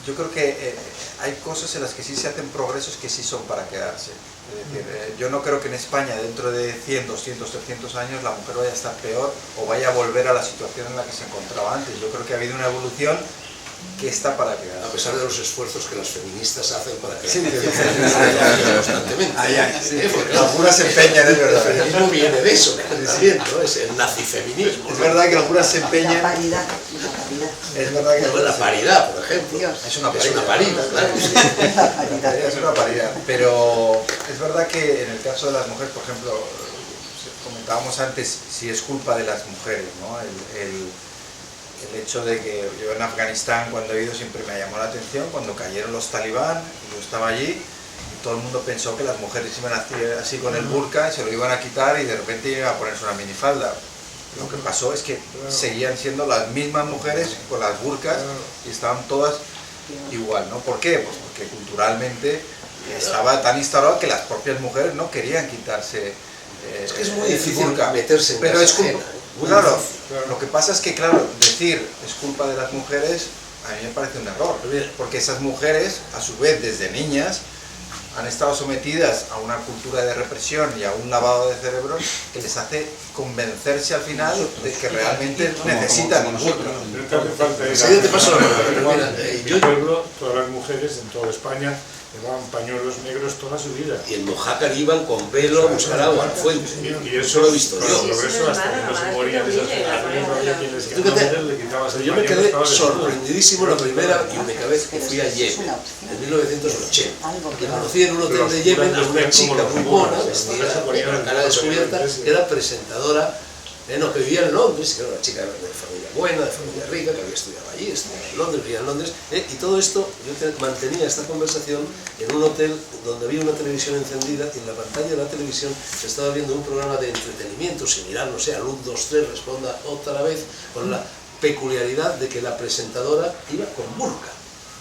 yo creo que hay cosas en las que sí se hacen progresos que sí son para quedarse. Es decir, yo no creo que en España dentro de 100, 200, 300 años la mujer vaya a estar peor o vaya a volver a la situación en la que se encontraba antes. Yo creo que ha habido una evolución que está para A quedar. pesar de los esfuerzos que las feministas hacen para que Sí, la sí, gente sí. constantemente. Porque Algunas se empeñan, es el verdad. feminismo viene de eso, también, ¿no? Es el nazifeminismo. Es verdad que algunas se La empeñan. paridad, la paridad. Es verdad que ¿no? La paridad, por ejemplo. Dios. Es una Es una parida. parida, claro. La paridad. Es una paridad, pero es verdad que en el caso de las mujeres, por ejemplo, comentábamos antes si es culpa de las mujeres, ¿no? El hecho de que yo en Afganistán, cuando he ido, siempre me llamó la atención cuando cayeron los talibán, yo estaba allí y todo el mundo pensó que las mujeres iban a hacer así con el burka, se lo iban a quitar y de repente iban a ponerse una minifalda. Lo que pasó es que seguían siendo las mismas mujeres con las burkas y estaban todas igual, ¿no? ¿Por qué? Pues porque culturalmente estaba tan instalado que las propias mujeres no querían quitarse Es que es muy el difícil burka. meterse en Pero casa es culpa, ajena, muy claro, difícil. lo que pasa es que, claro, decir es culpa de las mujeres a mí me parece un error, porque esas mujeres, a su vez, desde niñas, han estado sometidas a una cultura de represión y a un lavado de cerebros que les hace convencerse al final de que realmente necesitan un burka. No te hace falta ir a... Enseguida te paso la palabra, pero mira, En mi yo- pueblo, todas las mujeres en toda España llevaban pañuelos negros toda su vida. Y en Mojácar iban con velo a buscar agua a la fuente. Y Eso lo he visto con yo. el progreso, hasta que no se morían de esas generaciones, no había quien les Fíjate, quitaba, le quitabas el pero yo me pañuelo, quedé estaba desnudo. sorprendidísimo la primera y única vez que fui a Yemen, en 1980. Que conocí en un hotel de Yemen a una chica muy mona, vestida con la cara descubierta, que era presentadora, no, que vivía en Londres, que era una chica de familia buena, de familia rica, que había estudiado allí, estudiaba en Londres, vivía en Londres, y todo esto, yo mantenía esta conversación en un hotel donde había una televisión encendida y en la pantalla de la televisión se estaba viendo un programa de entretenimiento similar, no sé, al 1, 2, 3, responda otra vez, con la peculiaridad de que la presentadora iba con burka.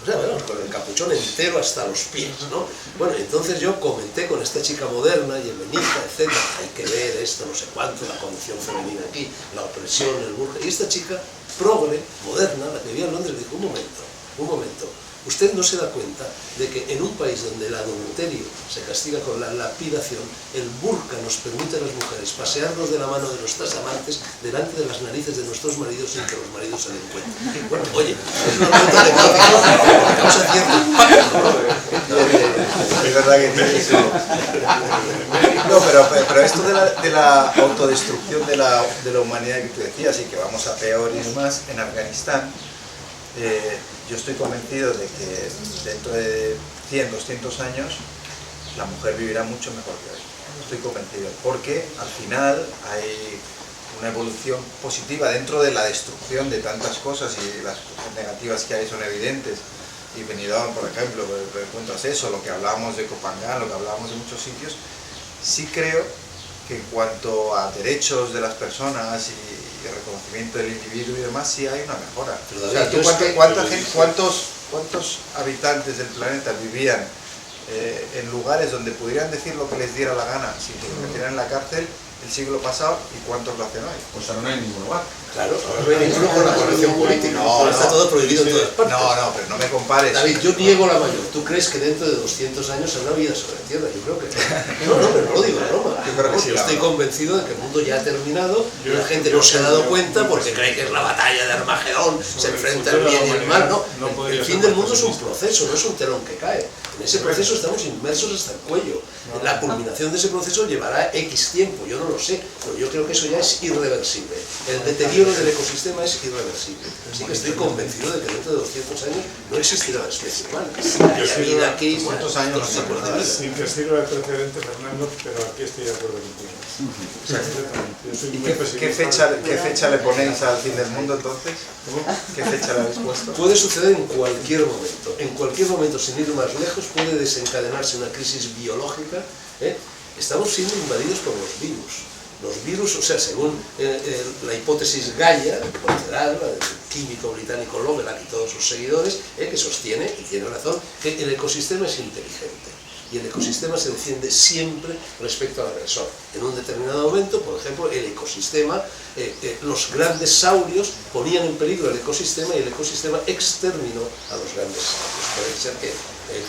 O sea, bueno, con el capuchón entero hasta los pies, ¿no? Bueno, entonces yo comenté con esta chica moderna, yemenita, etc. Hay que ver esto, no sé cuánto, la condición femenina aquí, la opresión, el burka. Y esta chica, progre, moderna, la que vivía en Londres, dijo, un momento. Usted no se da cuenta de que en un país donde el adulterio se castiga con la lapidación, el burka nos permite a las mujeres pasearnos de la mano de nuestras amantes delante de las narices de nuestros maridos sin que los maridos se den cuenta. Bueno, oye, es una pregunta de causa cierto impacto, ¿no? Es verdad que tiene eso. No, pero esto de la autodestrucción de la humanidad que tú decías y que vamos a peor y demás, en Afganistán, yo estoy convencido de que dentro de 100, 200 años la mujer vivirá mucho mejor que hoy. Estoy convencido, porque al final hay una evolución positiva dentro de la destrucción de tantas cosas y las cosas negativas que hay son evidentes. Y Benidorm, por ejemplo, cuentas eso, lo que hablábamos de Copangán, lo que hablábamos de muchos sitios, sí creo que en cuanto a derechos de las personas y reconocimiento del individuo y demás, sí hay una mejora. Pero O sea, David, ¿cuántos habitantes del planeta vivían en lugares donde pudieran decir lo que les diera la gana sin que los metieran en la cárcel el siglo pasado y cuántos lo hacen hoy? Pues ahora no hay ningún lugar. Claro, ahora no hay ninguno con la corrección política. No, Está todo prohibido en todas partes. No, pero no me compares. David, yo niego la mayor. ¿Tú crees que dentro de 200 años habrá vida sobre la Tierra? Yo creo que no. No, pero no lo digo de broma. Yo creo que sí, Yo estoy la convencido de que el mundo ya ha terminado y la gente yo no se ha dado creo cuenta que porque sí. cree que es la batalla de Armagedón, se Sobre el enfrenta futuro el bien de y la el mal. humanidad No, no podría el ser fin del más mundo es un pesimista. proceso, no es un telón que cae. En ese proceso estamos inmersos hasta el cuello. La culminación de ese proceso llevará X tiempo, yo no lo sé, pero yo creo que eso ya es irreversible. El deterioro del ecosistema es irreversible. Así que estoy convencido de que dentro de 200 años no existirá la especie humana. Haya vida aquí, ¿Cuántos años otros no tipos de se vida. Sin que sirva de precedente, Fernando, pero aquí estoy de acuerdo contigo. Completamente. Yo soy ¿Y muy pesimista. qué fecha le ponéis al fin del mundo entonces? ¿Qué fecha le habéis puesto? Puede suceder en cualquier momento. En cualquier momento, sin ir más lejos, puede desencadenarse una crisis biológica. Estamos siendo invadidos por los virus. Los virus, o sea, según la hipótesis Gaia, considerada, del químico británico Lovelock y todos sus seguidores, que sostiene, y tiene razón, que el ecosistema es inteligente. Y el ecosistema se defiende siempre respecto al agresor. En un determinado momento, por ejemplo, el ecosistema, los grandes saurios ponían en peligro el ecosistema y el ecosistema exterminó a los grandes saurios. Puede ser que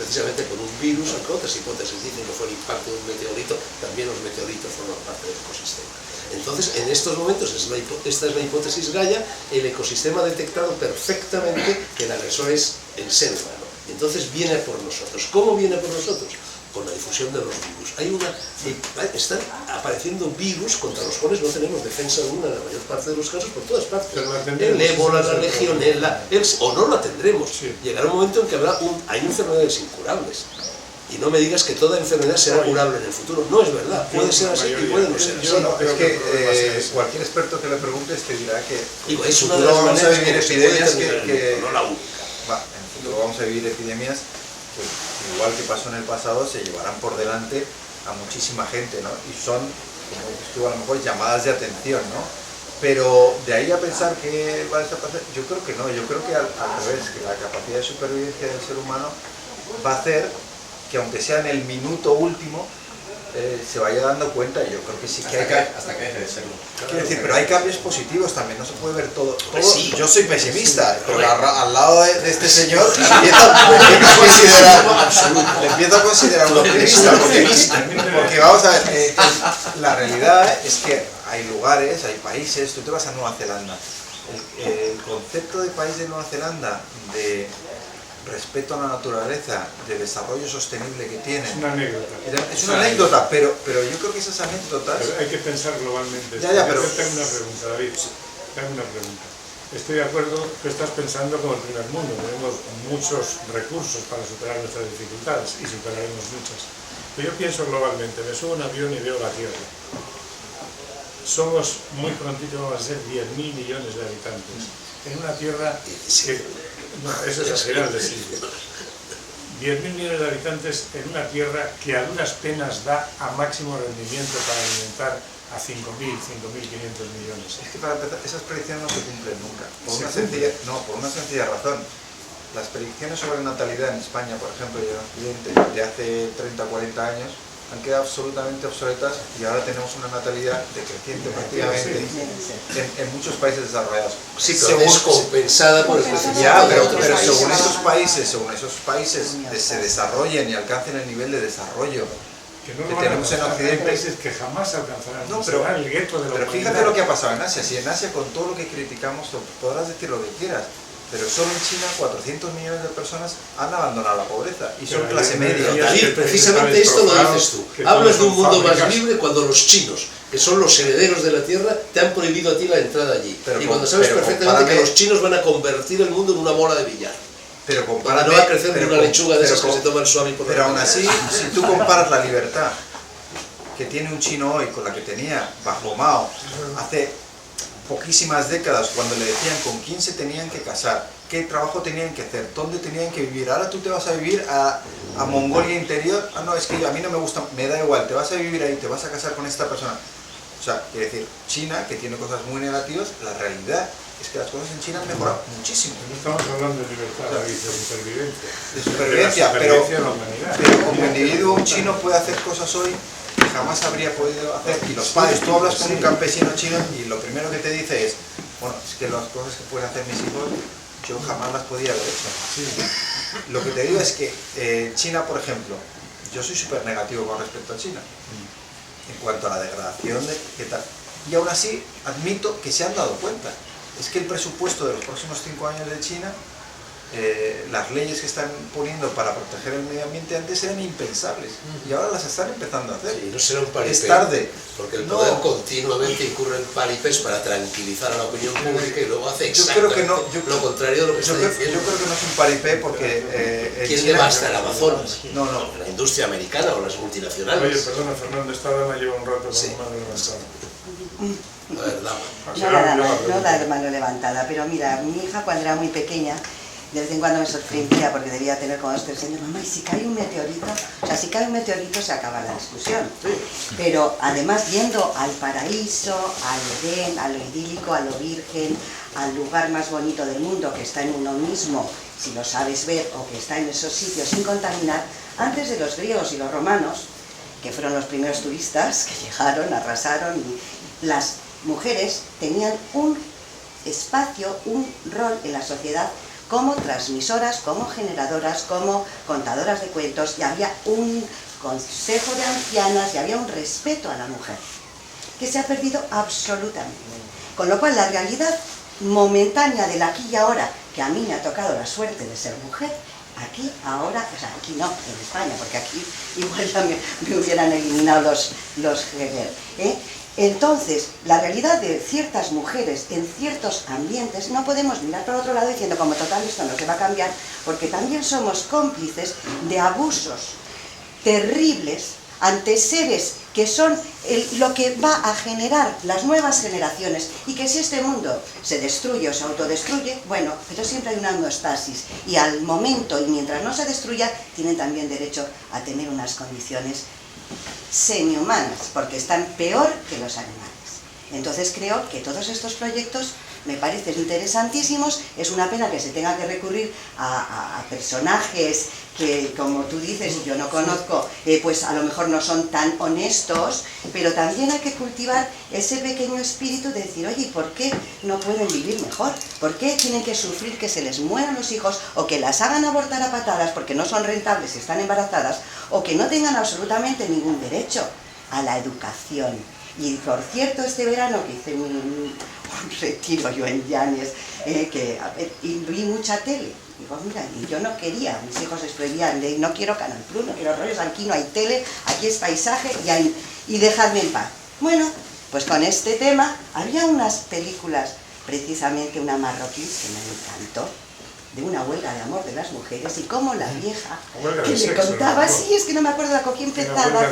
precisamente con un virus, aunque otras hipótesis dicen que fue el impacto de un meteorito, también los meteoritos forman parte del ecosistema. Entonces, en estos momentos, esta es la hipótesis Gaia, el ecosistema ha detectado perfectamente que el agresor es el ser humano. Entonces viene por nosotros. ¿Cómo viene por nosotros? Con la difusión de los virus. Están apareciendo virus contra los cuales no tenemos defensa alguna en la mayor parte de los casos, por todas partes. El ébola, la legionela, o no la tendremos. Sí. Llegará un momento en que hay enfermedades incurables. Y no me digas que toda enfermedad será curable en el futuro. No es verdad. Puede ser así y puede no ser así. Es que cualquier experto que le preguntes te dirá que Digo, es en una el de las futuro vamos a maneras vivir como se puede epidemias terminar el que mundo, no la única. en el futuro vamos a vivir epidemias que, igual que pasó en el pasado, se llevarán por delante a muchísima gente, ¿no? Y son, como estuvo a lo mejor, llamadas de atención, ¿no? Pero de ahí a pensar que va a desaparecer, yo creo que no, yo creo que al revés, que la capacidad de supervivencia del ser humano va a hacer que, aunque sea en el minuto último, se vaya dando cuenta. Y yo creo que sí que hasta que deje de serlo. Quiero decir, pero hay cambios positivos también, no se puede ver todo. Sí. Yo soy pesimista, Sí, pero al lado de este señor le empiezo a considerar un optimista, porque vamos a ver, la realidad es que hay lugares, hay países. Tú te vas a Nueva Zelanda, el concepto de país de Nueva Zelanda, de respeto a la naturaleza, de desarrollo sostenible que tienen. Es una anécdota. Es una anécdota, pero yo creo que esas anécdotas... Pero hay que pensar globalmente. Ya, pero... Yo tengo una pregunta, David. Tengo una pregunta. Estoy de acuerdo que estás pensando como el primer mundo. Tenemos muchos recursos para superar nuestras dificultades y superaremos muchas. Pero yo pienso globalmente. Me subo a un avión y veo la Tierra. Somos muy prontito, vamos a ser 10.000 millones de habitantes. En una Tierra que... No, eso es al final del siglo. 10.000 millones de habitantes en una Tierra que a duras penas da a máximo rendimiento para alimentar a 5.500 millones. Es que, para empezar, esas predicciones no se cumplen nunca. Por una sencilla razón. Las predicciones sobre natalidad en España, por ejemplo, y en Occidente, de hace 30 o 40 años, han quedado absolutamente obsoletas, y ahora tenemos una natalidad decreciente prácticamente en muchos países desarrollados. Sí, pero descompensada por el crecimiento. Ya, pero según esos países se desarrollen y alcancen el nivel de desarrollo que no que tenemos en Occidente, países que jamás alcanzarán. No, pero el gueto de la fíjate humanidad. lo que ha pasado en Asia. Si en Asia, con todo lo que criticamos, podrás decir lo que quieras, pero solo en China 400 millones de personas han abandonado la pobreza y son clase media. David, precisamente esto lo dices tú. Hablas de un mundo más libre cuando los chinos, que son los herederos de la tierra, te han prohibido a ti la entrada allí. Y cuando sabes perfectamente que los chinos van a convertir el mundo en una bola de billar. Pero no va a crecer ni una lechuga de esas que se toman suave por Pero aún así, si tú comparas la libertad que tiene un chino hoy con la que tenía bajo Mao hace poquísimas décadas, cuando le decían con quién se tenían que casar, qué trabajo tenían que hacer, dónde tenían que vivir. Ahora tú te vas a vivir a Mongolia interior. Ah, no, es que a mí no me gusta, me da igual, te vas a vivir ahí, te vas a casar con esta persona. O sea, quiere decir, China, que tiene cosas muy negativas, la realidad es que las cosas en China han mejorado muchísimo. No estamos hablando de libertad, David, de supervivencia. De supervivencia, de la humanidad. Pero como individuo, un chino puede hacer cosas hoy que jamás habría podido hacer. Y los padres, tú hablas con un campesino chino y lo primero que te dice es, bueno, es que las cosas que pueden hacer mis hijos, yo jamás las podía haber hecho. Lo que te digo es que China, por ejemplo, yo soy súper negativo con respecto a China, en cuanto a la degradación de qué tal. Y aún así, admito que se han dado cuenta. Es que el presupuesto de los próximos 5 años de China, las leyes que están poniendo para proteger el medio ambiente antes eran impensables y ahora las están empezando a hacer. Sí, no será un paripé, es tarde. Porque el poder continuamente incurre en paripés para tranquilizar a la opinión pública y luego hace exactamente lo contrario de lo que está diciendo. Yo creo que no es un paripé porque... ¿Quién le basta el Amazonas? No. La industria americana o las multinacionales. Oye, perdona, Fernando, esta dama lleva un rato con la mano levantada. A ver, dama. No la mano levantada, pero mira, mi hija cuando era muy pequeña, de vez en cuando me sorprendía porque debía tener como 2 o 3 años, mamá, ¿y si cae un meteorito? O sea, si cae un meteorito se acaba la discusión. Pero además yendo al paraíso, al Edén, a lo idílico, a lo virgen, al lugar más bonito del mundo que está en uno mismo, si lo sabes ver, o que está en esos sitios sin contaminar, antes de los griegos y los romanos, que fueron los primeros turistas que llegaron, arrasaron, y las mujeres tenían un espacio, un rol en la sociedad como transmisoras, como generadoras, como contadoras de cuentos, y había un consejo de ancianas y había un respeto a la mujer. que se ha perdido absolutamente. Con lo cual la realidad momentánea del aquí y ahora, que a mí me ha tocado la suerte de ser mujer, aquí, ahora, o sea, aquí no, en España, porque aquí igual ya me hubieran eliminado los Hegel, ¿eh? Entonces, la realidad de ciertas mujeres en ciertos ambientes, no podemos mirar por otro lado diciendo como total esto no se va a cambiar, porque también somos cómplices de abusos terribles ante seres que son lo que va a generar las nuevas generaciones, y que si este mundo se destruye o se autodestruye, bueno, pero siempre hay una homeostasis, y al momento, y mientras no se destruya, tienen también derecho a tener unas condiciones semi-humanas, porque están peor que los animales. Entonces creo que todos estos proyectos me parecen interesantísimos. Es una pena que se tenga que recurrir a personajes que, como tú dices, yo no conozco, pues a lo mejor no son tan honestos, pero también hay que cultivar ese pequeño espíritu de decir, oye, ¿por qué no pueden vivir mejor? ¿Por qué tienen que sufrir que se les mueran los hijos, o que las hagan abortar a patadas porque no son rentables si están embarazadas, o que no tengan absolutamente ningún derecho a la educación? Y por cierto, este verano que hice un retiro yo en Llanes, y vi mucha tele. Digo, mira, y yo no quería, mis hijos les prohibían, no quiero Canal Plus, no quiero rollos, aquí no hay tele, aquí es paisaje y dejadme en paz. Bueno, pues con este tema había unas películas, precisamente una marroquí que me encantó, de una huelga de amor de las mujeres, y cómo la vieja que le contaba, sí, es que no me acuerdo la con quién empezaba,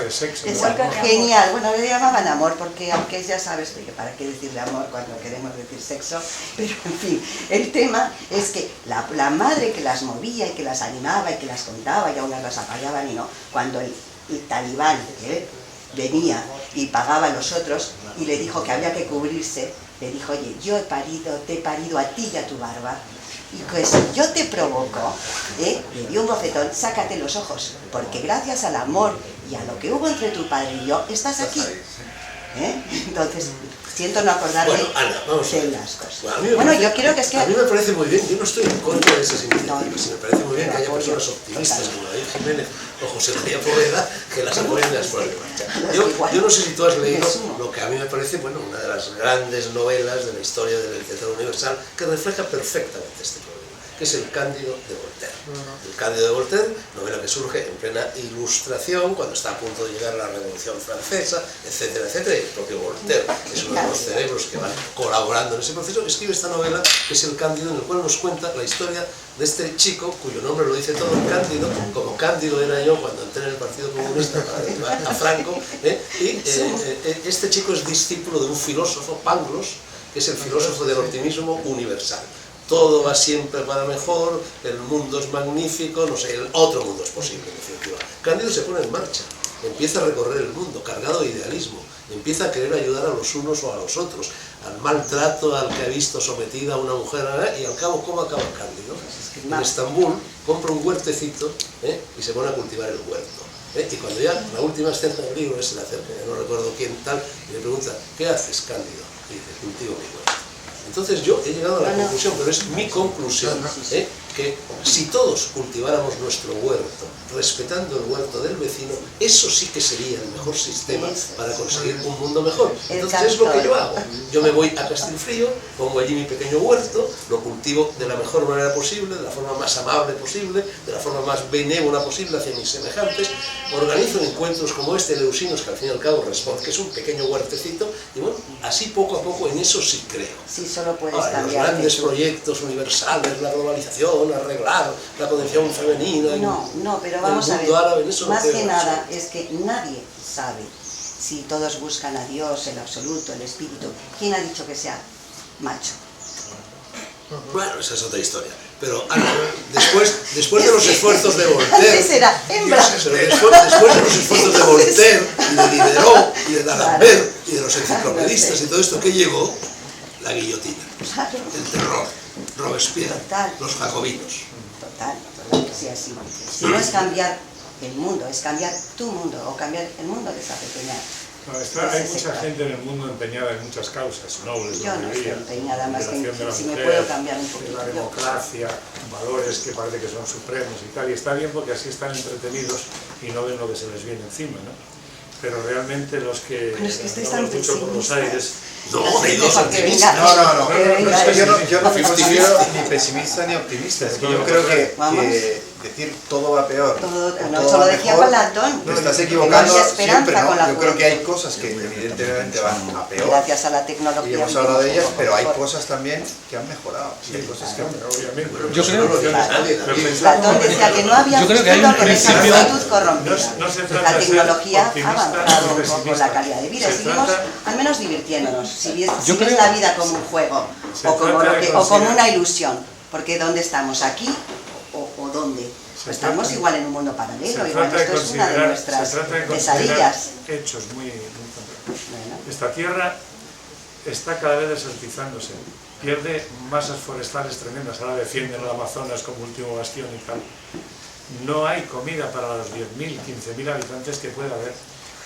genial, bueno, le llamaban amor, porque aunque ya sabes, para qué decirle amor cuando queremos decir sexo, pero en fin, el tema es que la madre que las movía y que las animaba y que las contaba, y aún las apañaban y no, cuando el talibán venía y pagaba a los otros y le dijo que había que cubrirse, le dijo, oye, yo te he parido a ti y a tu barba, y que si yo te provoco, le dio un bofetón, sácate los ojos, porque gracias al amor y a lo que hubo entre tu padre y yo, estás aquí. Entonces, siento no acordarme de las cosas. Bueno, yo quiero que es que... A mí me parece muy bien, yo no estoy en contra de esas iniciativas, me parece muy bien que haya personas optimistas como David Jiménez o José María Poveda que las apoyen y las ponen en marcha. Yo no sé si tú has leído lo que a mí me parece, bueno, una de las grandes novelas de la historia de la literatura universal, que refleja perfectamente este problema, que es El Cándido de Voltaire. El Cándido de Voltaire, novela que surge en plena Ilustración, cuando está a punto de llegar la Revolución Francesa, etcétera, etcétera, y el propio Voltaire es uno de los cerebros que van colaborando en ese proceso, escribe esta novela, que es El Cándido, en el cual nos cuenta la historia de este chico, cuyo nombre lo dice todo, Cándido, como Cándido era yo cuando entré en el Partido Comunista para ayudar a Franco, y este chico es discípulo de un filósofo, Pangloss, que es el filósofo del optimismo universal. Todo va siempre para mejor, el mundo es magnífico, no sé, el otro mundo es posible, en definitiva. Cándido se pone en marcha, empieza a recorrer el mundo, cargado de idealismo, empieza a querer ayudar a los unos o a los otros, al maltrato al que ha visto sometida a una mujer, y al cabo, ¿cómo acaba Cándido? En Estambul compra un huertecito y se pone a cultivar el huerto. Y cuando ya la última escena del libro se le acerca, no recuerdo quién tal, y le pregunta, ¿qué haces, Cándido? Y dice, cultivo mi huerto. Entonces yo he llegado a la conclusión, pero es mi conclusión, que si todos cultiváramos nuestro huerto, respetando el huerto del vecino, eso sí que sería el mejor sistema para conseguir un mundo mejor. Entonces es lo que yo hago. Yo me voy a Castilfrío, pongo allí mi pequeño huerto, lo cultivo de la mejor manera posible, de la forma más amable posible, de la forma más benévola posible hacia mis semejantes, organizo encuentros como este de Leusinos, que al fin y al cabo responde, que es un pequeño huertecito, y bueno, así poco a poco en eso sí creo. Sí, solo puedes Ahora, los grandes proyectos universales, la globalización, arreglar la condición femenina, no, pero vamos a ver, árabe, más que nada es que nadie sabe si todos buscan a Dios, el absoluto, el espíritu. ¿Quién ha dicho que sea macho? Bueno, esa es otra historia. Pero Ana, después de los esfuerzos de Voltaire, después de los esfuerzos de Voltaire y de Diderot y de D'Alembert y de los enciclopedistas y todo esto, ¿qué llegó? La guillotina, el terror, Robespierre, los jacobinos. Total, sí, así. Si no es cambiar el mundo, es cambiar tu mundo, o cambiar el mundo de esa pequeña. No, hay mucha gente en el mundo empeñada en muchas causas nobles. Yo no estoy empeñada más que si me mujer, puedo cambiar un poquito. la democracia, valores que parece que son supremos y tal, y está bien porque así están entretenidos y no ven lo que se les viene encima, ¿no? pero realmente los que Bueno, es que estáis andamos tan mucho por los pesimistas. aires, No, hay dos Porque optimistas. venga, No, que venga, es que yo no me 50-50. considero ni pesimista ni optimista, es que yo creo que Vamos. decir todo va peor, Todo, o no, todo eso lo va decía mejor, Balatón. te estás Que equivocando no había esperanza siempre, con la ¿no? Yo creo que hay juventud. cosas que evidentemente van a peor, Gracias a la tecnología. y hemos hablado de ellas, vivimos un pero poco hay mejor. cosas también que han mejorado, y hay cosas que han mejorado. obviamente. Yo creo que no lo dice nadie. Platón decía que no había Yo creo que hay futuro un con esa principio- juventud corrompida. No se trata La de ser tecnología ha optimista avanzado o un poco pesimista. la calidad de vida. Se Seguimos trata- al menos divirtiéndonos. Si ves Yo creo- la vida como un juego Se o como, trata de o como considerar- una ilusión. Porque ¿dónde estamos? ¿Aquí o dónde? Pues estamos trata- igual en un mundo Se paralelo. Igual trata de esto es una de considerar, nuestras se trata de pesadillas. considerar hechos muy concretos. Bueno, Esta tierra está cada vez desertizándose, pierde masas forestales tremendas, ahora defienden el Amazonas como último bastión y tal. No hay comida para los 10.000, 15.000 habitantes que pueda haber,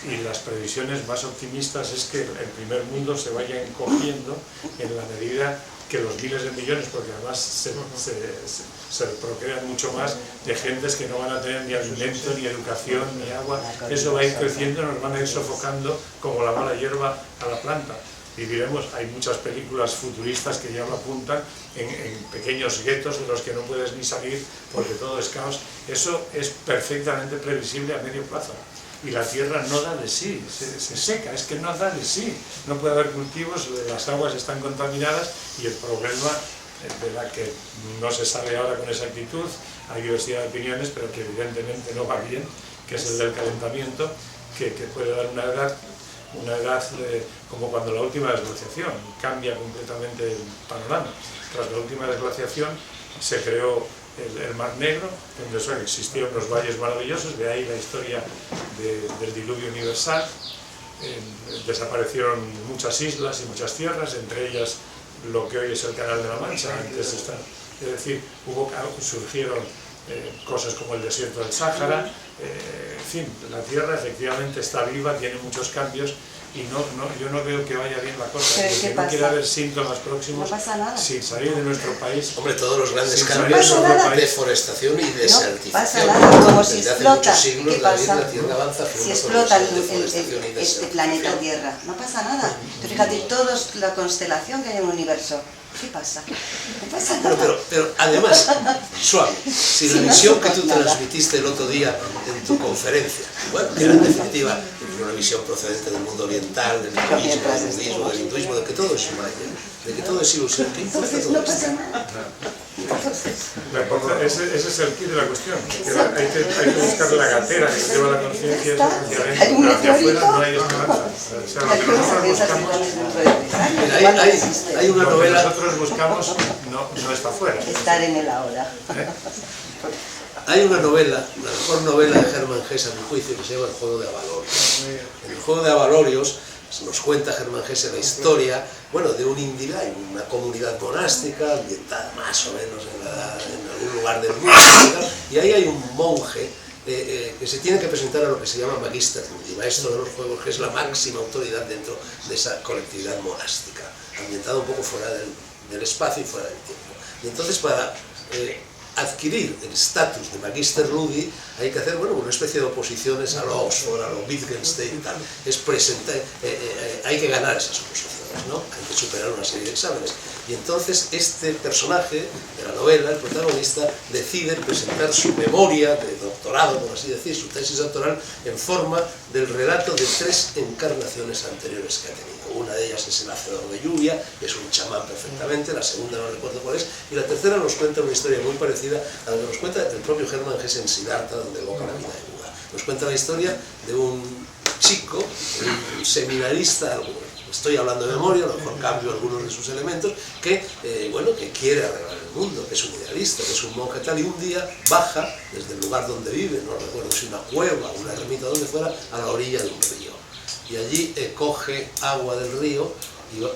y las previsiones más optimistas es que el primer mundo se vaya encogiendo en la medida que los miles de millones, porque además se procrean mucho más de gentes que no van a tener ni alimento, ni educación, ni agua. Eso va a ir creciendo, nos van a ir sofocando como la mala hierba a la planta. Viviremos, hay muchas películas futuristas que ya lo apuntan, en pequeños guetos de los que no puedes ni salir porque todo es caos. Eso es perfectamente previsible a medio plazo. Y la tierra no da de sí, se seca, es que no da de sí. No puede haber cultivos, las aguas están contaminadas y el problema, de la que no se sabe ahora con exactitud, hay diversidad de opiniones, pero que evidentemente no va bien, que es el del calentamiento, que puede dar una edad como cuando la última desglaciación, cambia completamente el panorama. Tras la última desglaciación se creó el Mar Negro, donde existieron los valles maravillosos, de ahí la historia del diluvio universal. Desaparecieron muchas islas y muchas tierras, entre ellas lo que hoy es el Canal de la Mancha. Antes es decir, surgieron cosas como el desierto del Sáhara. En fin, la tierra efectivamente está viva, tiene muchos cambios, y yo no veo que vaya bien la cosa. Pero El ¿qué que no pasa? quiera ver síntomas próximos, No pasa nada. sin salir de nuestro país. Hombre, todos los grandes Sin cambios salir son de nuestro país. deforestación y no desertización. pasa nada, como si Desde hace explota. muchos siglos ¿Qué David, pasa? la Tierra avanza hacia Si una explota progresión de deforestación y este desertización. planeta Tierra, no pasa nada. Tú fíjate, toda la constelación que hay en el universo, ¿qué pasa? No pasa nada. Pero además, suave, si la Sí, no visión que somos tú nada. transmitiste el otro día en tu conferencia, bueno, que era en definitiva una visión procedente del mundo oriental, del budismo, del budismo, del hinduismo, de que todo es maya, de que todo es ilusión, ¿qué importa Entonces todo no esto? pasa nada. Entonces, Ese es el kit de la cuestión. Hay que buscar la gatera que lleva la conciencia hacia adentro, Hay un pero hacia afuera meteorito. no hay esperanza. O sea, lo hay que cosas nosotros de esas buscamos, iguales dentro de 3 años, Mira, igual no hay existe. una lo que novela, nosotros buscamos no está afuera. Estar en el ahora. hay una novela, la mejor novela de Germán Hesse a mi juicio, que se llama El juego de Avalorios. En El juego de Avalorios nos cuenta Germán Hesse la historia, bueno, de un Individuo, una comunidad monástica ambientada más o menos en algún lugar del mundo, y ahí hay un monje que se tiene que presentar a lo que se llama Magister Ludi, maestro de los juegos, que es la máxima autoridad dentro de esa colectividad monástica, ambientada un poco fuera del espacio y fuera del tiempo. Y entonces para adquirir el estatus de Magister Ludi hay que hacer, bueno, una especie de oposiciones a lo Oxford, a lo Wittgenstein y tal. Es presentar, hay que ganar esas oposiciones, ¿no? Hay que superar una serie de exámenes. Y entonces este personaje de la novela, el protagonista, decide presentar su memoria de doctorado, por así decir, su tesis doctoral, en forma del relato de 3 encarnaciones anteriores que ha tenido. Una de ellas es el hacedor de lluvia, que es un chamán perfectamente, la segunda no recuerdo cuál es, y la tercera nos cuenta una historia muy parecida a la que nos cuenta el propio Germán Hesse en Siddhartha, donde evoca la vida de Buda. Nos cuenta la historia de un chico, un seminarista, estoy hablando de memoria, a lo mejor cambio algunos de sus elementos, que, bueno, que quiere arreglar el mundo, que es un idealista, que es un monje tal, y un día baja desde el lugar donde vive, no recuerdo si una cueva, una ermita, donde fuera, a la orilla de un río. Y allí coge agua del río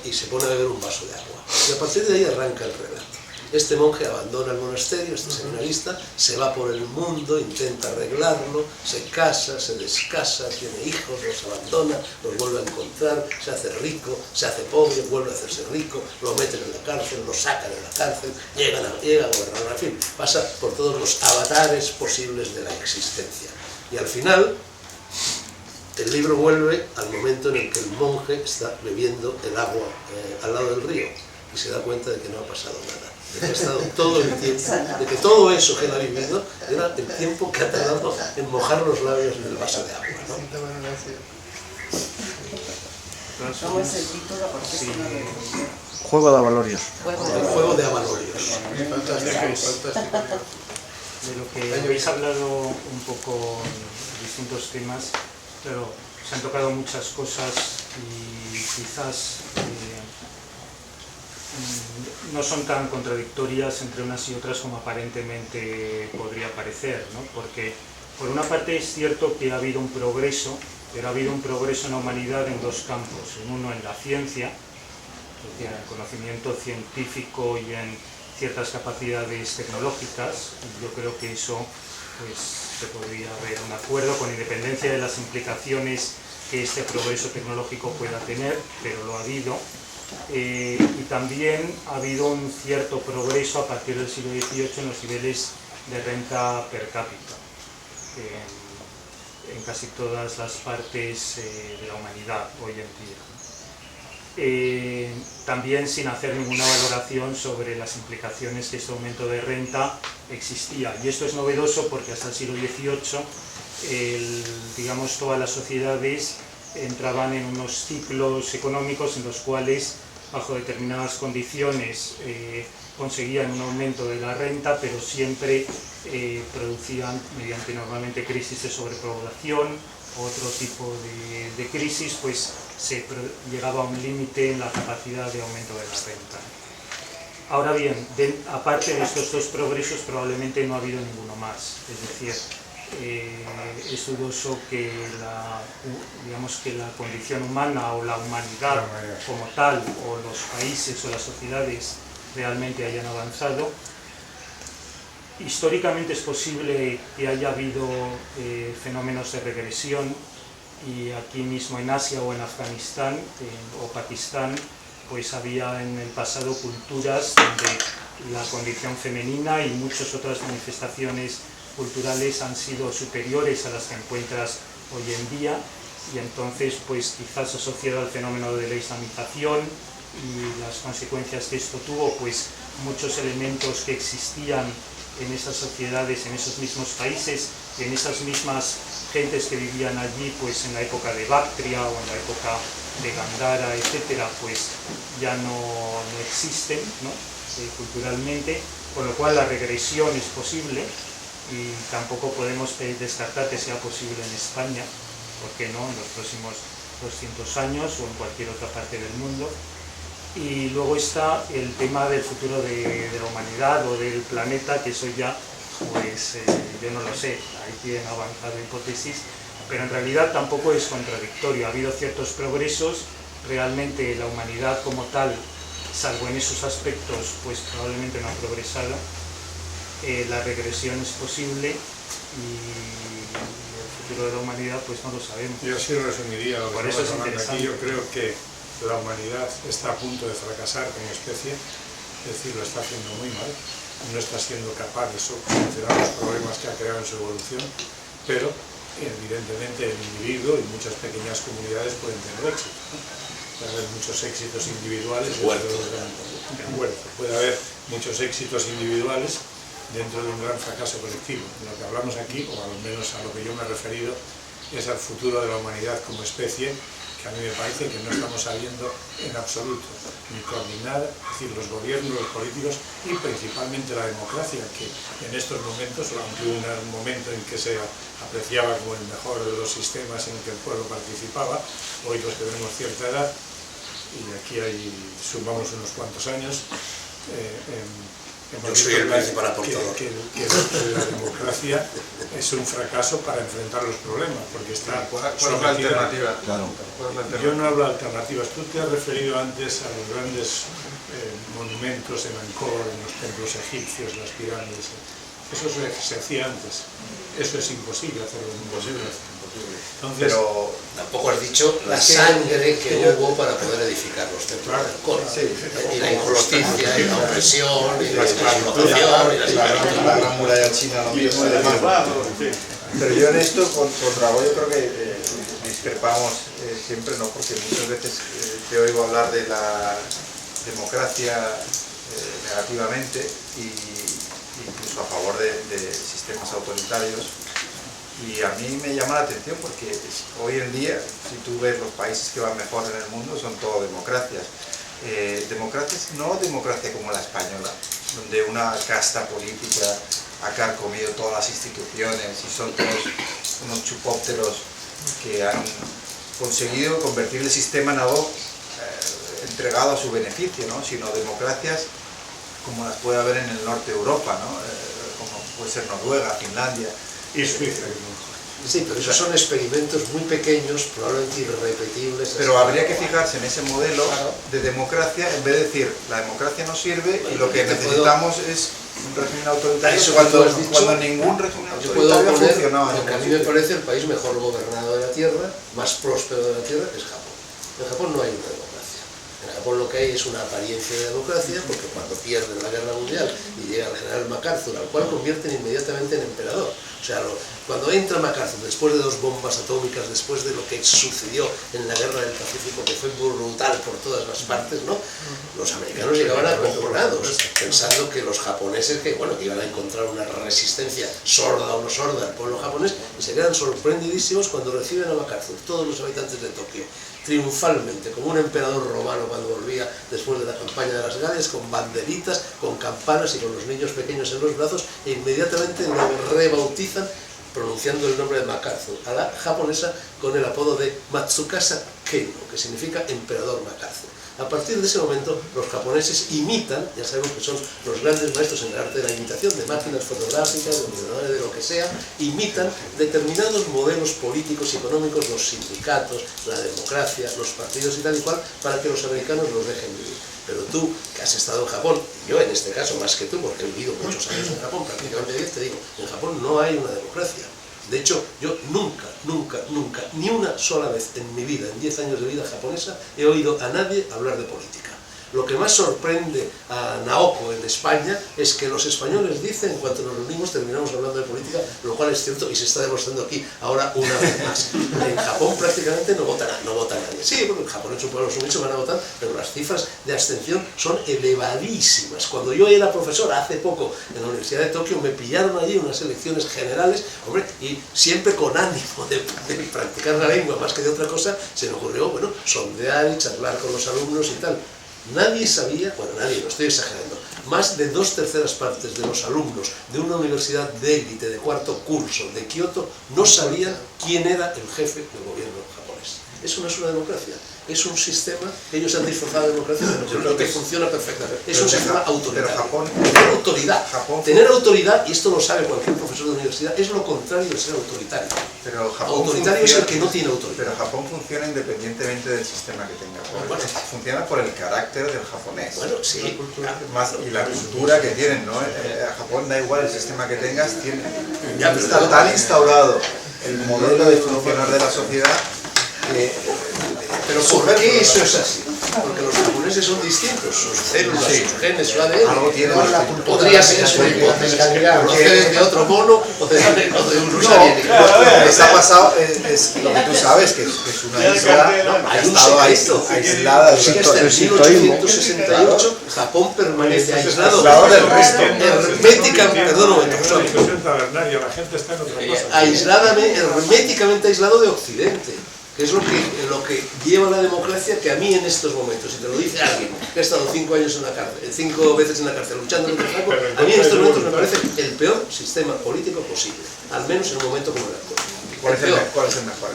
y se pone a beber un vaso de agua. Y a partir de ahí arranca el relato. Este monje abandona el monasterio, este seminarista, se va por el mundo, intenta arreglarlo, se casa, se descasa, tiene hijos, los abandona, los vuelve a encontrar, se hace rico, se hace pobre, vuelve a hacerse rico, lo meten en la cárcel, lo sacan de la cárcel, llega a gobernar, en fin, pasa por todos los avatares posibles de la existencia. Y al final El libro vuelve al momento en el que el monje está bebiendo el agua al lado del río y se da cuenta de que no ha pasado nada, de que ha estado todo el tiempo, de que todo eso que él ha vivido era el tiempo que ha tardado en mojar los labios en el vaso de agua, ¿no? ¿Cómo es el título? Porque si no lo... Juego de Avalorios. El juego de Avalorios. De lo que habéis hablado un poco en distintos temas, claro, se han tocado muchas cosas y quizás no son tan contradictorias entre unas y otras como aparentemente podría parecer, ¿no? Porque por una parte es cierto que ha habido un progreso, pero ha habido un progreso en la humanidad en dos campos, en uno en la ciencia, es decir, en el conocimiento científico y en ciertas capacidades tecnológicas. Yo creo que eso pues, se podría haber un acuerdo con independencia de las implicaciones que este progreso tecnológico pueda tener, pero lo ha habido. Y también ha habido un cierto progreso a partir del siglo XVIII en los niveles de renta per cápita en casi todas las partes de la humanidad hoy en día. También sin hacer ninguna valoración sobre las implicaciones que este aumento de renta existía. Y esto es novedoso porque hasta el siglo XVIII, digamos, todas las sociedades entraban en unos ciclos económicos en los cuales, bajo determinadas condiciones, conseguían un aumento de la renta, pero siempre producían, mediante normalmente crisis de sobrepoblación o otro tipo de crisis, pues se llegaba a un límite en la capacidad de aumento de la renta. Ahora bien, aparte de estos dos progresos, probablemente no ha habido ninguno más. Es decir, es dudoso que la condición humana o la humanidad como tal, o los países o las sociedades realmente hayan avanzado. Históricamente es posible que haya habido fenómenos de regresión, y aquí mismo en Asia o en Afganistán o Pakistán pues había en el pasado culturas donde la condición femenina y muchas otras manifestaciones culturales han sido superiores a las que encuentras hoy en día, y entonces pues quizás asociado al fenómeno de la islamización y las consecuencias que esto tuvo, pues muchos elementos que existían en esas sociedades, en esos mismos países, en esas mismas gentes que vivían allí, pues en la época de Bactria o en la época de Gandhara, etcétera, pues ya no existen, ¿no? Culturalmente, con lo cual la regresión es posible, y tampoco podemos descartar que sea posible en España, ¿por qué no?, en los próximos 200 años o en cualquier otra parte del mundo. Y luego está el tema del futuro de la humanidad o del planeta, que eso ya, pues yo no lo sé, hay quien ha avanzado hipótesis, pero en realidad tampoco es contradictorio. Ha habido ciertos progresos, realmente la humanidad como tal, salvo en esos aspectos, pues probablemente no ha progresado. La regresión es posible y el futuro de la humanidad pues no lo sabemos. Yo sí resumiría lo que por eso es hablando interesante. aquí. Yo creo que la humanidad está a punto de fracasar como especie, es decir, lo está haciendo muy mal, no está siendo capaz de solucionar los problemas que ha creado en su evolución, pero evidentemente el individuo y muchas pequeñas comunidades pueden tener éxito, ¿no? Puede haber muchos éxitos individuales, puede haber muchos éxitos individuales dentro de un gran fracaso colectivo. Lo que hablamos aquí, o al menos a lo que yo me he referido, es al futuro de la humanidad como especie, que a mí me parece que no estamos sabiendo en absoluto ni coordinar, es decir, los gobiernos, los políticos y principalmente la democracia, que en estos momentos, aunque hubo un momento en que se apreciaba como el mejor de los sistemas en el que el pueblo participaba, hoy los que tenemos cierta edad, y aquí sumamos unos cuantos años, yo soy el principal aportador. Que la democracia es un fracaso para enfrentar los problemas, porque está ¿Cuál es la alternativa? Claro. Yo no hablo de alternativas. Tú te has referido antes a los grandes monumentos en Angkor, en los templos egipcios, las pirámides. Eso se hacía antes. Eso es imposible hacerlo. Imposible. Entonces, Pero tampoco has dicho la sangre que hubo para poder edificar los templos de Angkor, y la injusticia, y la opresión, y la explotación, y la esclavitud. la gran muralla china lo mismo y demás. Pero yo en esto, con Raúl, yo creo que discrepamos siempre, ¿no? Porque muchas veces te oigo hablar de la democracia negativamente y incluso a favor de sistemas autoritarios. Y a mí me llama la atención porque hoy en día, si tú ves los países que van mejor en el mundo, son todo democracias. Democracias, no democracia como la española, donde una casta política ha carcomido todas las instituciones y son todos unos chupópteros que han conseguido convertir el sistema en algo entregado a su beneficio, ¿no? Sino democracias como las puede haber en el norte de Europa, ¿no? Como puede ser Noruega, Finlandia. Y Suiza. Sí, pero esos son experimentos muy pequeños, probablemente irrepetibles. Pero habría que fijarse en ese modelo de democracia en vez de decir, la democracia no sirve y lo que necesitamos es un régimen autoritario cuando ningún régimen autoritario ha funcionado. Lo que a mí me parece el país mejor gobernado de la Tierra, más próspero de la Tierra, es Japón. En Japón no hay una democracia. En Japón lo que hay es una apariencia de democracia, porque cuando pierden la guerra mundial y llega el general MacArthur, al cual convierten inmediatamente en emperador. O sea, cuando entra MacArthur, después de 2 bombas atómicas, después de lo que sucedió en la guerra del Pacífico, que fue brutal por todas las partes, ¿no? Los americanos llegaban acojonados, pensando que los japoneses, que iban a encontrar una resistencia sorda o no sorda al pueblo japonés, y se quedan sorprendidísimos cuando reciben a MacArthur, todos los habitantes de Tokio, triunfalmente, como un emperador romano cuando volvía después de la campaña de las Galias, con banderitas, con campanas y con los niños pequeños en los brazos, e inmediatamente lo rebautizan pronunciando el nombre de MacArthur a la japonesa con el apodo de Matsukasa Kenno, que significa emperador MacArthur. A partir de ese momento, los japoneses imitan, ya sabemos que son los grandes maestros en el arte de la imitación, de máquinas fotográficas, de ordenadores, de lo que sea, imitan determinados modelos políticos y económicos, los sindicatos, la democracia, los partidos y tal y cual, para que los americanos los dejen vivir. Pero tú, que has estado en Japón, yo en este caso más que tú, porque he vivido muchos años en Japón, prácticamente 10, te digo, en Japón no hay una democracia. De hecho, yo nunca, ni una sola vez en mi vida, en 10 años de vida japonesa, he oído a nadie hablar de política. Lo que más sorprende a Naoko en España es que los españoles dicen, en cuanto nos reunimos, terminamos hablando de política, lo cual es cierto y se está demostrando aquí ahora una vez más. En Japón prácticamente no vota nadie. Sí, porque en Japón es un pueblo sumiso, van a votar, pero las cifras de abstención son elevadísimas. Cuando yo era profesor hace poco en la Universidad de Tokio, me pillaron allí unas elecciones generales, hombre, y siempre con ánimo de practicar la lengua más que de otra cosa, se me ocurrió, sondear y charlar con los alumnos y tal. Nadie sabía, nadie, no estoy exagerando, más de 2/3 partes de los alumnos de una universidad de élite de 4º curso de Kioto no sabían quién era el jefe del gobierno japonés. Eso no es una democracia, es un sistema, ellos han disfrazado de democracia, pero que funciona perfectamente. Es un sistema autoritario. Tener autoridad, y esto lo sabe cualquier profesor de universidad, es lo contrario de ser autoritario. Pero Japón autoritario es el que no tiene autoridad. Pero Japón funciona independientemente del sistema que tenga. Funciona por el carácter del japonés. Sí. Y la cultura que tienen, ¿no? A Japón da igual el sistema que tengas, está tan instaurado el modelo de funcionar de la sociedad que... Pero ¿por qué eso es así? Porque los japoneses son distintos, sus células, sus genes, su ADN. Podría ser su hipótesis, proceden de otro mono o de un rusariánico. Les ha pasado, es lo que tú sabes, que es una isla que ha estado aislada. Hasta el 1868 Japón permanece aislado del resto. Herméticamente aislado de Occidente. Que es lo que lleva la democracia, que a mí en estos momentos, si te lo dice alguien que ha estado 5 años en la cárcel, 5 veces en la cárcel luchando contra el Franco, a mí en estos momentos me parece el peor sistema político posible, al menos en un momento como el actual. ¿Cuál es el mejor?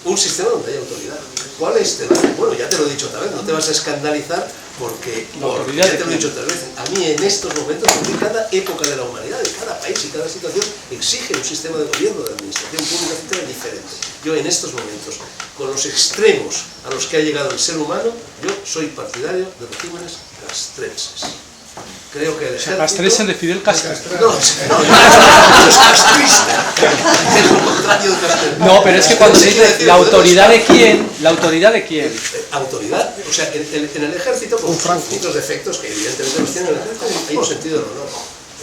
Un sistema donde haya autoridad. ¿Cuál es? Bueno, ya te lo he dicho otra vez, no te vas a escandalizar porque ya te lo he dicho otra vez. A mí en estos momentos, porque cada época de la humanidad, de cada país y cada situación exige un sistema de gobierno, de administración pública, etcétera, diferente. Yo en estos momentos, con los extremos a los que ha llegado el ser humano, yo soy partidario de regímenes castrenses. Creo que el ejército... Castrense de Fidel Castro. No, es castrista. Es lo contrario de castrense. No, pero es que cuando se dice la autoridad de quién, ¿la autoridad de quién? Autoridad, o sea, en el ejército, con muchos defectos que evidentemente los tiene el ejército, hay un sentido del honor.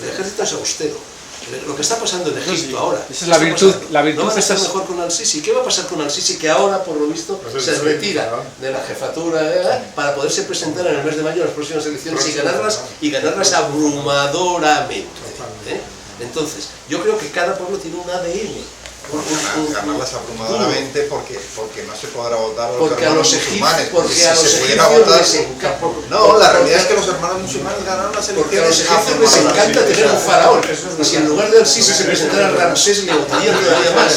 El ejército es austero. Lo que está pasando en Egipto ahora. Esa es la virtud. La virtud no van a estar es mejor con Al-Sisi. ¿Qué va a pasar con Al-Sisi? Que ahora, por lo visto, se retira de la jefatura para poderse presentar en el mes de mayo en las próximas elecciones y ganarlas abrumadoramente. Entonces, yo creo que cada pueblo tiene un ADN. Ganarlas abrumadoramente porque no se podrá votar porque a los musulmanes. Porque a los si se pudiera egipcios votar, les encanta. no, la realidad es que los hermanos musulmanes ganaron las elecciones. Porque a los egipcios les encanta tener un faraón. Y si en lugar de Al-Sisi se presentara Ramsés, le votarían todavía más.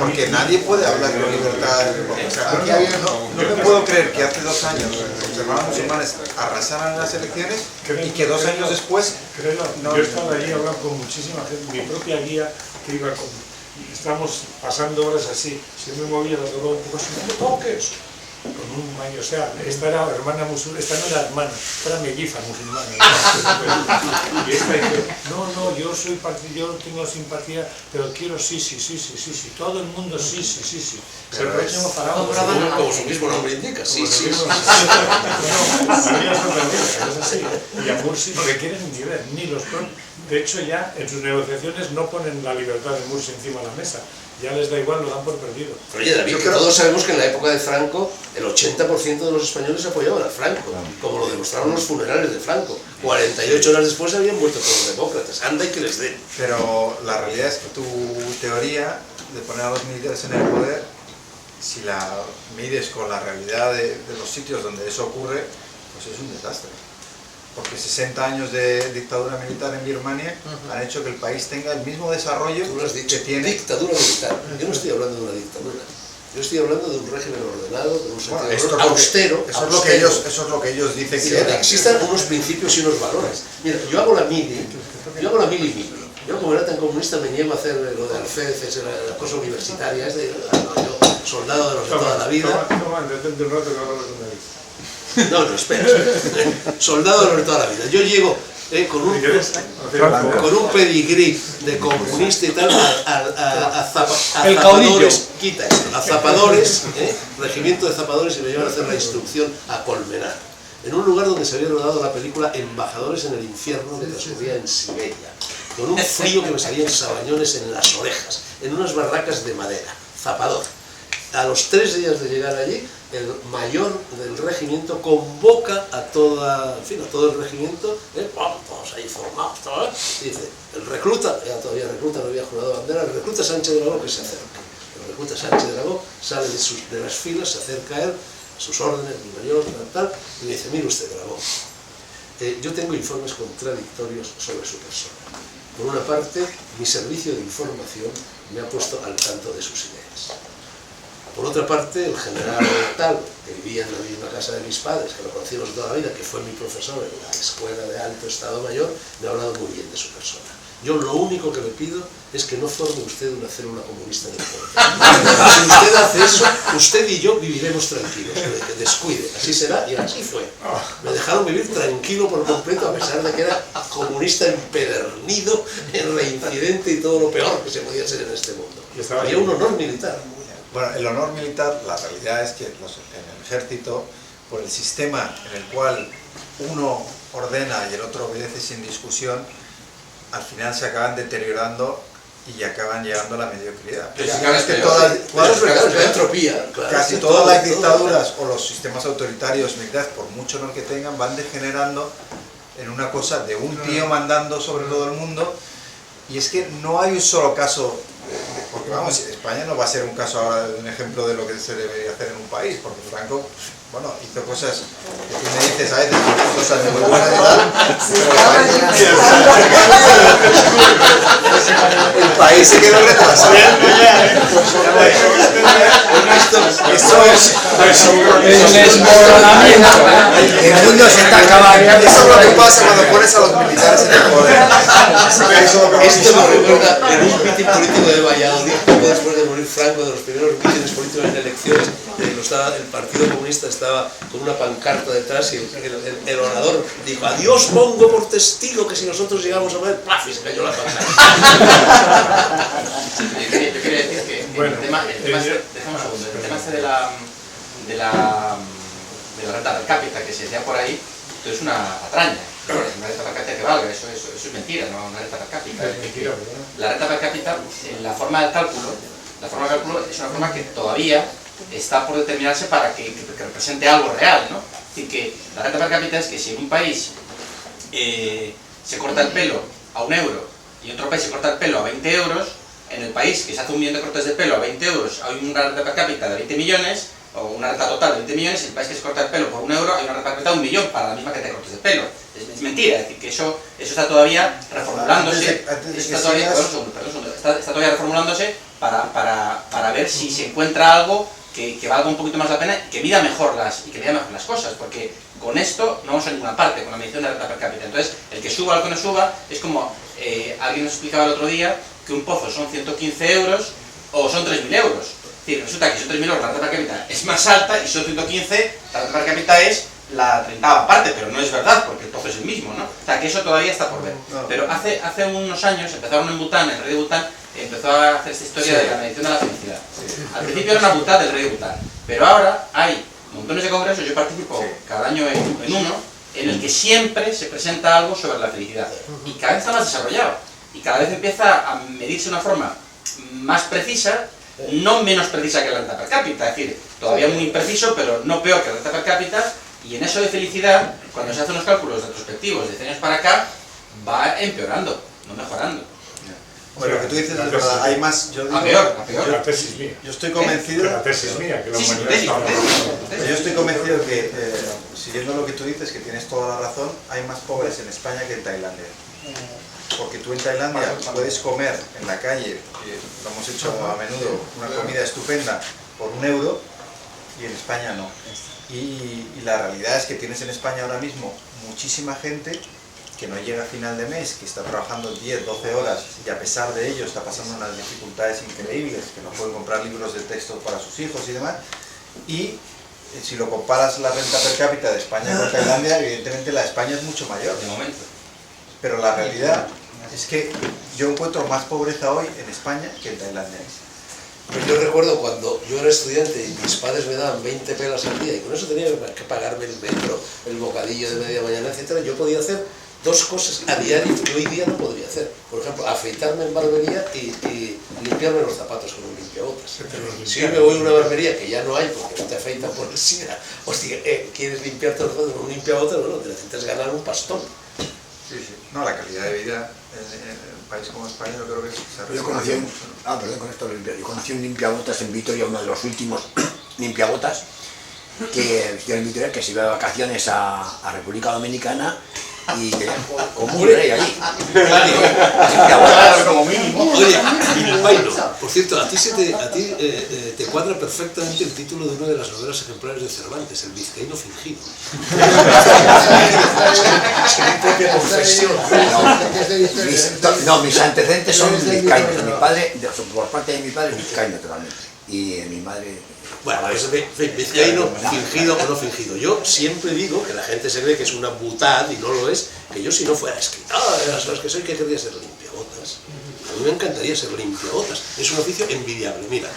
Porque nadie puede hablar con libertad. No me puedo creer que hace 2 años los hermanos musulmanes arrasaran en las elecciones y que 2 años después... Yo estaba allí hablando con muchísima gente, mi propia guía que iba con... Estamos pasando horas así, si yo me movía la droga un poco así, no me toques. Con un baño, o sea, esta era hermana musulmana, esta no era hermana, esta era melliza musulmana. Y esta dice, no, yo tengo simpatía, pero quiero sí, todo el mundo sí. Se lo próximo faraón. Como su mismo nombre indica, sí. Y a Mursi no le quieren ni los de hecho ya en sus negociaciones no ponen la libertad de Mursi encima de la mesa. Ya les da igual, lo dan por perdido. Pero oye, David, todos sabemos que en la época de Franco el 80% de los españoles apoyaban a Franco, como lo demostraron los funerales de Franco. 48 horas después habían muerto todos los demócratas. Anda y que les den. Pero la realidad es que tu teoría de poner a los militares en el poder, si la mides con la realidad de los sitios donde eso ocurre, pues es un desastre. Porque 60 años de dictadura militar en Birmania han hecho que el país tenga el mismo desarrollo que tiene... Dictadura militar. Yo no estoy hablando de una dictadura. Yo estoy hablando de un régimen ordenado, de un sentido austero. Eso es lo que ellos dicen que era. Existan unos principios y unos valores. Mira, yo hago la mili. Yo como era tan comunista me niego a hacer lo de alféices, la cosa universitaria. Yo, soldado de los de toda la vida. Detente un rato que hablamos de una vez. No, espera. Soldado de los de toda la vida. Yo llego con un pedigrí de comunista y tal a zapadores, a zapadores, regimiento de zapadores, y me llevan a hacer la instrucción a Colmenar, en un lugar donde se había rodado la película Embajadores en el infierno, que transcurría en Siberia, con un frío que me salían sabañones en las orejas, en unas barracas de madera, zapador. A los 3 días de llegar allí, el mayor del regimiento convoca a todo el regimiento, todos ahí formados, y dice, el recluta, todavía recluta, no había jurado bandera, el recluta Sánchez Dragó que se acerca. El recluta Sánchez Dragó sale de las filas, se acerca a él, a sus órdenes, mi mayor, tal, y me dice, mire usted, Dragó, yo tengo informes contradictorios sobre su persona. Por una parte, mi servicio de información me ha puesto al tanto de sus ideas. Por otra parte, el general tal, que vivía en la misma casa de mis padres, que lo conocimos toda la vida, que fue mi profesor en la Escuela de Alto Estado Mayor, me ha hablado muy bien de su persona. Yo lo único que le pido es que no forme usted una célula comunista en el poder. Si usted hace eso, usted y yo viviremos tranquilos. Descuide, así será, y así fue. Me dejaron vivir tranquilo por completo, a pesar de que era comunista empedernido, reincidente y todo lo peor que se podía ser en este mundo. Había un honor militar. Bueno, el honor militar, la realidad es que en el ejército, por el sistema en el cual uno ordena y el otro obedece sin discusión, al final se acaban deteriorando y acaban llegando a la mediocridad. Casi todas las dictaduras o los sistemas autoritarios militares, por mucho honor que tengan, van degenerando en una cosa de un tío mandando sobre todo el mundo. Y es que no hay un solo caso, porque vamos, España no va a ser un caso ahora de un ejemplo de lo que se debería hacer en un país, porque Franco, bueno, hizo cosas que tú me dices a veces, cosas muy buenas y tal, el país se quedó retrasado. Eso es el mundo se está acabando. Eso es lo que pasa cuando pones a los militares en el poder. Esto me recuerda en un mitin político de Valladolid, poco después de morir Franco, de los primeros mítines políticos en elecciones, el Partido Comunista estaba con una pancarta detrás y el orador dijo: adiós pongo por testigo que si nosotros llegamos a morir, ¡plaf! Y se cayó la pancarta. Yo quería decir que el tema de la renta per cápita que se decía por ahí, esto es una patraña. Una renta per cápita que valga, eso es mentira, no una renta per cápita. La renta per cápita, la forma de cálculo es una forma que todavía está por determinarse para que represente algo real, ¿no? Es decir, que la renta per cápita es que si en un país se corta el pelo a 1 euro y en otro país se corta el pelo a 20 euros, en el país que se hace 1 millón de cortes de pelo a 20 euros hay una renta per cápita de 20 millones, o una renta total de 20 millones, y en el país que se corta el pelo por 1 euro hay una renta per cápita de 1 millón para la misma cantidad de cortes de pelo. Es mentira, es decir, que eso está todavía reformulándose, está todavía reformulándose para ver si se encuentra algo que valga un poquito más la pena y que mida mejor las cosas, porque con esto no vamos a ninguna parte, con la medición de la renta per cápita. Entonces, el que suba o el que no suba, es como alguien nos explicaba el otro día que un pozo son 115 euros o son 3.000 euros. Es decir, resulta que si son 3.000 euros la renta per cápita es más alta y si son 115 la renta per cápita es la 30ª parte, pero no es verdad porque el pozo es el mismo, ¿no? O sea, que eso todavía está por ver. Pero hace unos años empezaron en Bután, el rey de Bután empezó a hacer esta historia de la medición de la felicidad. Al principio era una butad del rey de Bután, pero ahora hay montones de congresos, yo participo cada año en uno, en el que siempre se presenta algo sobre la felicidad. Y cada vez está más desarrollado. Y cada vez empieza a medirse de una forma más precisa, no menos precisa que la renta per cápita. Es decir, todavía muy impreciso, pero no peor que la renta per cápita. Y en eso de felicidad, cuando se hacen los cálculos retrospectivos de 10 años para acá, va empeorando, no mejorando. Bueno, lo que tú dices es verdad, hay más... Yo digo, a peor. La tesis mía. Yo estoy convencido... La tesis mía, que la humanidad está... Yo estoy convencido que, siguiendo lo que tú dices, que tienes toda la razón, hay más pobres en España que en Tailandia. Porque tú en Tailandia puedes comer en la calle, lo hemos hecho a menudo, una comida estupenda por 1 euro, y en España no. Y la realidad es que tienes en España ahora mismo muchísima gente que no llega a final de mes, que está trabajando 10, 12 horas y a pesar de ello está pasando unas dificultades increíbles, que no pueden comprar libros de texto para sus hijos y demás. Y si lo comparas la renta per cápita de España con Tailandia, evidentemente la de España es mucho mayor. De momento. Pero la realidad es que yo encuentro más pobreza hoy en España que en Tailandia. Pues yo recuerdo cuando yo era estudiante y mis padres me daban 20 pelas al día y con eso tenía que pagarme el metro, el bocadillo de media mañana, etcétera. Yo podía hacer 2 cosas a diario que hoy día no podría hacer. Por ejemplo, afeitarme en barbería y limpiarme los zapatos con un limpiabotas. Si hoy me voy a una barbería que ya no hay porque no te afeitan por el SIDA, hostia, ¿quieres limpiarte los zapatos con un limpiabotas? Bueno, te necesitas ganar un pastón. Sí, sí. No, la calidad de vida en un país como España yo creo que se Yo conocí un limpiabotas en Vitoria, uno de los últimos limpiabotas que se iba de vacaciones a República Dominicana y como un rey allí. Como mínimo. Oye, Bilbaíno, por cierto, a ti te cuadra perfectamente el título de una de las novelas ejemplares de Cervantes, El vizcaíno fingido. Es mi propia confesión. No, mis antecedentes son vizcaínos. Mi padre, por parte de mi padre, es vizcaíno totalmente. Y mi madre... Bueno, pues vizcaíno fingido o no fingido. Yo siempre digo que la gente se cree que es una butad y no lo es, que yo si no fuera escritor, de las cosas que soy, que querría ser limpiabotas. A mí me encantaría ser limpiabotas. Es un oficio envidiable. Mira,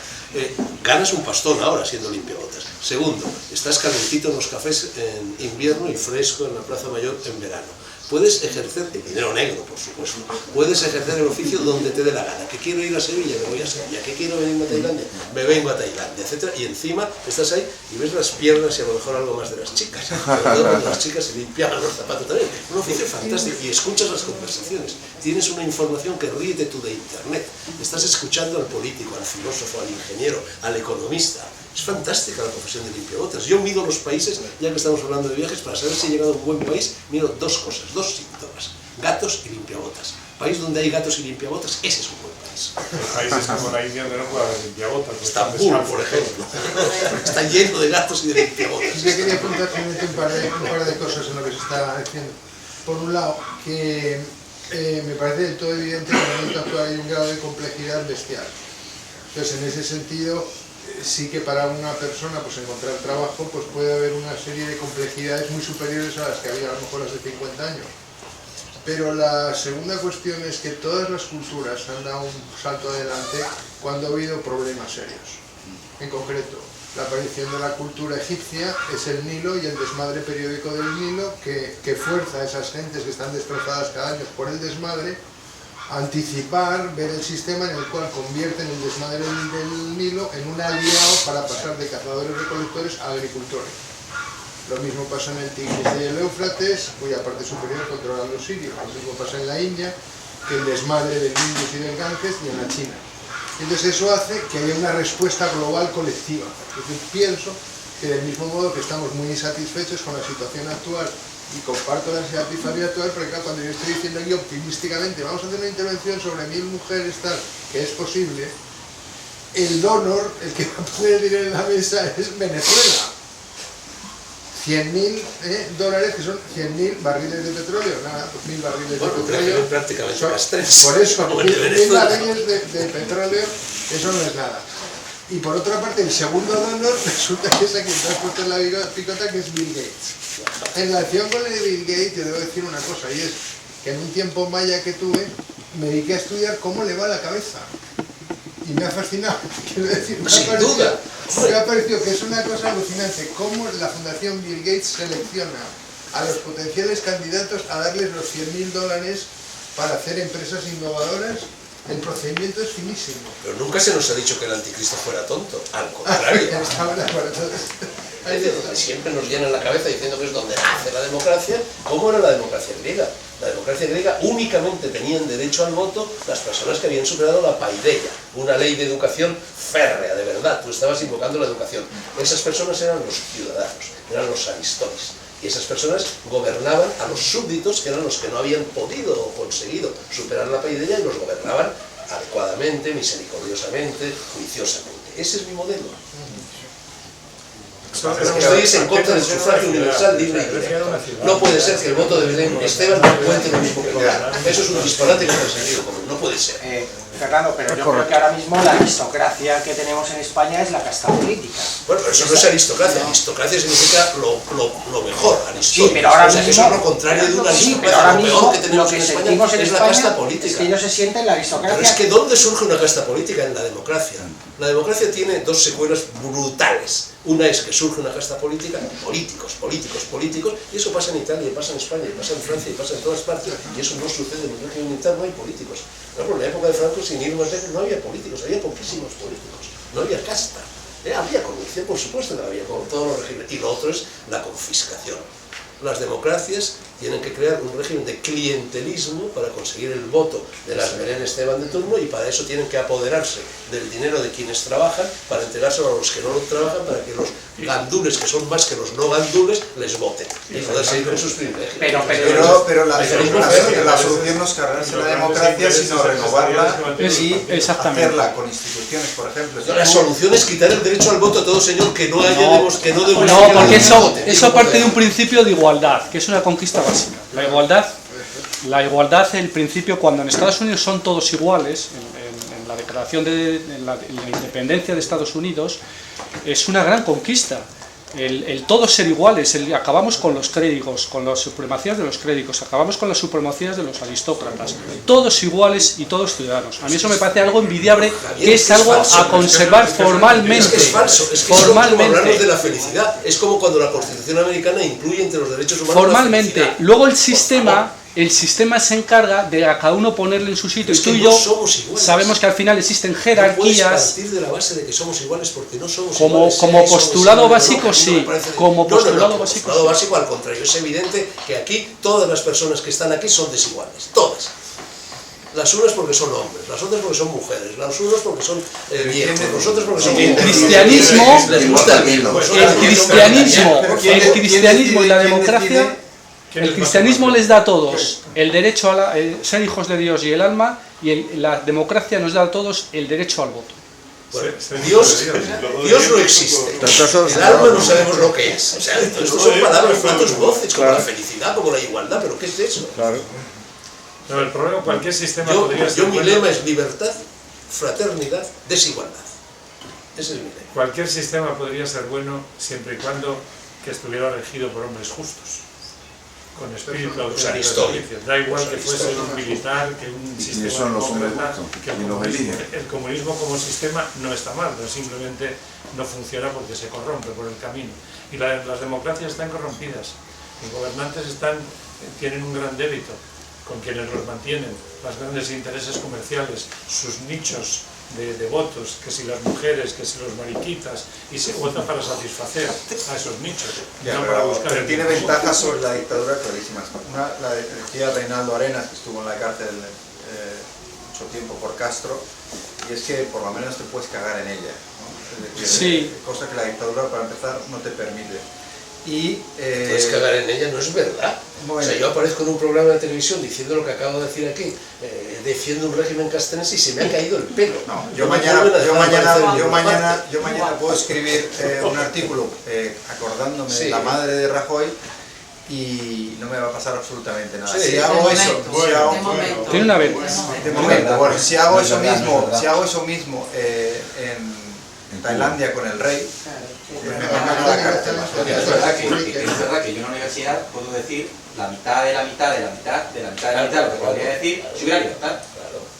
ganas un pastón ahora siendo limpiabotas. Segundo, estás calentito en los cafés en invierno y fresco en la Plaza Mayor en verano. Puedes ejercer, el dinero negro por supuesto, puedes ejercer el oficio donde te dé la gana. Que quiero ir a Sevilla, me voy a Sevilla. Que quiero venirme a Tailandia, me vengo a Tailandia, etc. Y encima estás ahí y ves las piernas y a lo mejor algo más de las chicas. Sobre todo cuando las chicas se limpiaban los zapatos también. Un oficio fantástico. Y escuchas las conversaciones. Tienes una información que ríete tú de internet. Estás escuchando al político, al filósofo, al ingeniero, al economista. Es fantástica la profesión de limpiabotas. Yo mido los países, ya que estamos hablando de viajes, para saber si he llegado a un buen país, mido 2 cosas, 2 síntomas: gatos y limpiabotas. País donde hay gatos y limpiabotas, ese es un buen país. Países como la India donde no puede haber limpiabotas. Estambul, por ejemplo. Está lleno de gatos y de limpiabotas. Yo quería apuntar un par de cosas en lo que se está diciendo. Por un lado, que me parece del todo evidente que en el momento actual hay un grado de complejidad bestial. Entonces, en ese sentido, sí que para una persona pues encontrar trabajo pues puede haber una serie de complejidades muy superiores a las que había a lo mejor hace 50 años. Pero la segunda cuestión es que todas las culturas han dado un salto adelante cuando ha habido problemas serios. En concreto, la aparición de la cultura egipcia es el Nilo y el desmadre periódico del Nilo que fuerza a esas gentes que están destrozadas cada año por el desmadre a anticipar, ver el sistema en el cual convierten el desmadre del Nilo en un aliado para pasar de cazadores-recolectores a agricultores. Lo mismo pasa en el Tigris y el Éufrates, cuya parte superior controlan los sirios. Lo mismo pasa en la India, que el desmadre del Indus y del Ganges, y en la China. Entonces eso hace que haya una respuesta global colectiva. Yo pienso que del mismo modo que estamos muy insatisfechos con la situación actual y comparto la insatisfacción actual, porque claro, cuando yo estoy diciendo aquí optimísticamente vamos a hacer una intervención sobre 1000 mujeres tal, que es posible, el donor, el que va a poner el dinero en la mesa es Venezuela. 100.000 dólares, que son 100.000 barriles de petróleo, nada, pues 1000 barriles de petróleo. Prácticamente Son, castres. por eso, 1000 barriles de petróleo, eso no es nada. Y por otra parte, el segundo donor resulta que es a quien te has puesto en la picota, que es Bill Gates. En relación con el de Bill Gates, yo debo decir una cosa, y es que en un tiempo maya que tuve, me dediqué a estudiar cómo le va la cabeza. Y me ha fascinado, quiero decir, me ha parecido que es una cosa alucinante cómo la Fundación Bill Gates selecciona a los potenciales candidatos a darles los 100.000 dólares para hacer empresas innovadoras. El procedimiento es finísimo. Pero nunca se nos ha dicho que el anticristo fuera tonto, al contrario. Siempre nos llenan la cabeza diciendo que es donde nace la democracia. ¿Cómo era la democracia griega? La democracia griega únicamente tenían derecho al voto las personas que habían superado la paideia, una ley de educación férrea, de verdad. Tú estabas invocando la educación. Esas personas eran los ciudadanos, eran los aristones. Y esas personas gobernaban a los súbditos, que eran los que no habían podido o conseguido superar la paideia, y los gobernaban adecuadamente, misericordiosamente, juiciosamente. Ese es mi modelo. Estoy en contra del sufragio universal, libre y directo. No puede ser que el voto de Belén Esteban no cuente lo mismo que Corán. Eso es un disparate con el sentido común. No puede ser. Fernando, pero yo creo que ahora mismo la aristocracia que tenemos en España es la casta política. Bueno, pero eso no es aristocracia. Aristocracia significa lo mejor. Sí, pero ahora mismo... Eso es lo contrario de una aristocracia. pero ahora lo mismo peor que tenemos lo que en España sentimos en es la España casta política. es que ellos se sienten la aristocracia. Pero es que ¿dónde surge una casta política? En la democracia. La democracia tiene dos secuelas brutales. Una es que surge una casta política, políticos, y eso pasa en Italia, y pasa en España, y pasa en Francia, y pasa en todas partes, y eso no sucede en el régimen militar, no hay políticos. Por ejemplo, en la época de Franco, sin ir más lejos, no había políticos, había poquísimos políticos, no había casta. Había corrupción, por supuesto que la había, como todos los regímenes, y lo otro es la confiscación. Las democracias tienen que crear un régimen de clientelismo para conseguir el voto de las Belén Esteban de turno, y para eso tienen que apoderarse del dinero de quienes trabajan para entregárselo a los que no lo trabajan, para que los gandules, que son más que los no gandules, les voten y poder seguir con sus privilegios. Pero la solución no es cargarse la democracia, sino renovarla y hacerla con instituciones, por ejemplo. La solución es quitar el derecho al voto a todo señor que no haya No, porque eso parte de un principio de igualdad, que es una conquista básica. La igualdad, el principio, cuando en Estados Unidos son todos iguales, en la declaración de la independencia de Estados Unidos, es una gran conquista. El todos ser iguales, acabamos con los créditos, con las supremacías de los créditos, acabamos con las supremacías de los aristócratas, todos iguales y todos ciudadanos. A mí eso me parece algo envidiable, que es algo a conservar formalmente. Es que es falso, es que es como hablarnos de la felicidad, es como cuando la Constitución americana incluye entre los derechos humanos formalmente. Luego el sistema se encarga de a cada uno ponerle en su sitio, y tú y yo sabemos que al final existen jerarquías. No puedes partir de la base de que somos iguales, porque no somos iguales. Como postulado básico, sí. Como postulado básico, al contrario. Es evidente que aquí todas las personas que están aquí son desiguales, todas. Las unas porque son hombres, las otras porque son mujeres, las unas porque son viejos, los otros porque son el cristianismo y la democracia. El cristianismo les da a todos el derecho a ser hijos de Dios y el alma, y la democracia nos da a todos el derecho al voto. Bueno, Dios no existe, el alma no sabemos lo que es. O sea, esto son palabras, platos, voces, como la felicidad, como la igualdad, pero ¿qué es eso? Claro. No, el problema, cualquier sistema podría ser... Mi lema es libertad, fraternidad, desigualdad. Ese es mi lema. Cualquier sistema podría ser bueno siempre y cuando que estuviera regido por hombres justos. con espíritu Usar de historia. servicio. Da igual que fuese un militar, que un sistema son los hombres demócrata, justos, que y los eligen. el comunismo como sistema no está mal, pero simplemente no funciona porque se corrompe por el camino. Y las democracias están corrompidas. Los gobernantes tienen un gran débito con quienes los mantienen, los grandes intereses comerciales, sus nichos de votos, que si las mujeres, que si los mariquitas, y se votan para satisfacer a esos nichos, Ya, no para pero buscar el tiene bien común. ventajas sobre la dictadura clarísimas. Una, la decía Reinaldo Arenas, que estuvo en la cárcel mucho tiempo por Castro, y es que por lo menos te puedes cagar en ella, ¿no? Es decir, Sí. cosa que la dictadura, para empezar, no te permite. Y, Puedes cagar en ella, no es verdad. O sea, yo aparezco en un programa de televisión diciendo lo que acabo de decir aquí, defiendo un régimen castrense y se me ha caído el pelo. No, No yo me mañana vuelven a dejar aparecer en ninguna parte. puedo escribir un artículo acordándome Sí. de la madre de Rajoy y no me va a pasar absolutamente nada. Sí, Si de hago eso, momento, si hago- de momento. Tiene una vez. de momento, bueno, si hago No es eso verdad, mismo, no es verdad. si hago eso mismo en Tailandia con el rey, me mandan a la cárcel. Porque es verdad que yo en la universidad puedo decir la mitad de la mitad de la mitad de la mitad de la mitad, lo que podría decir si hubiera libertad.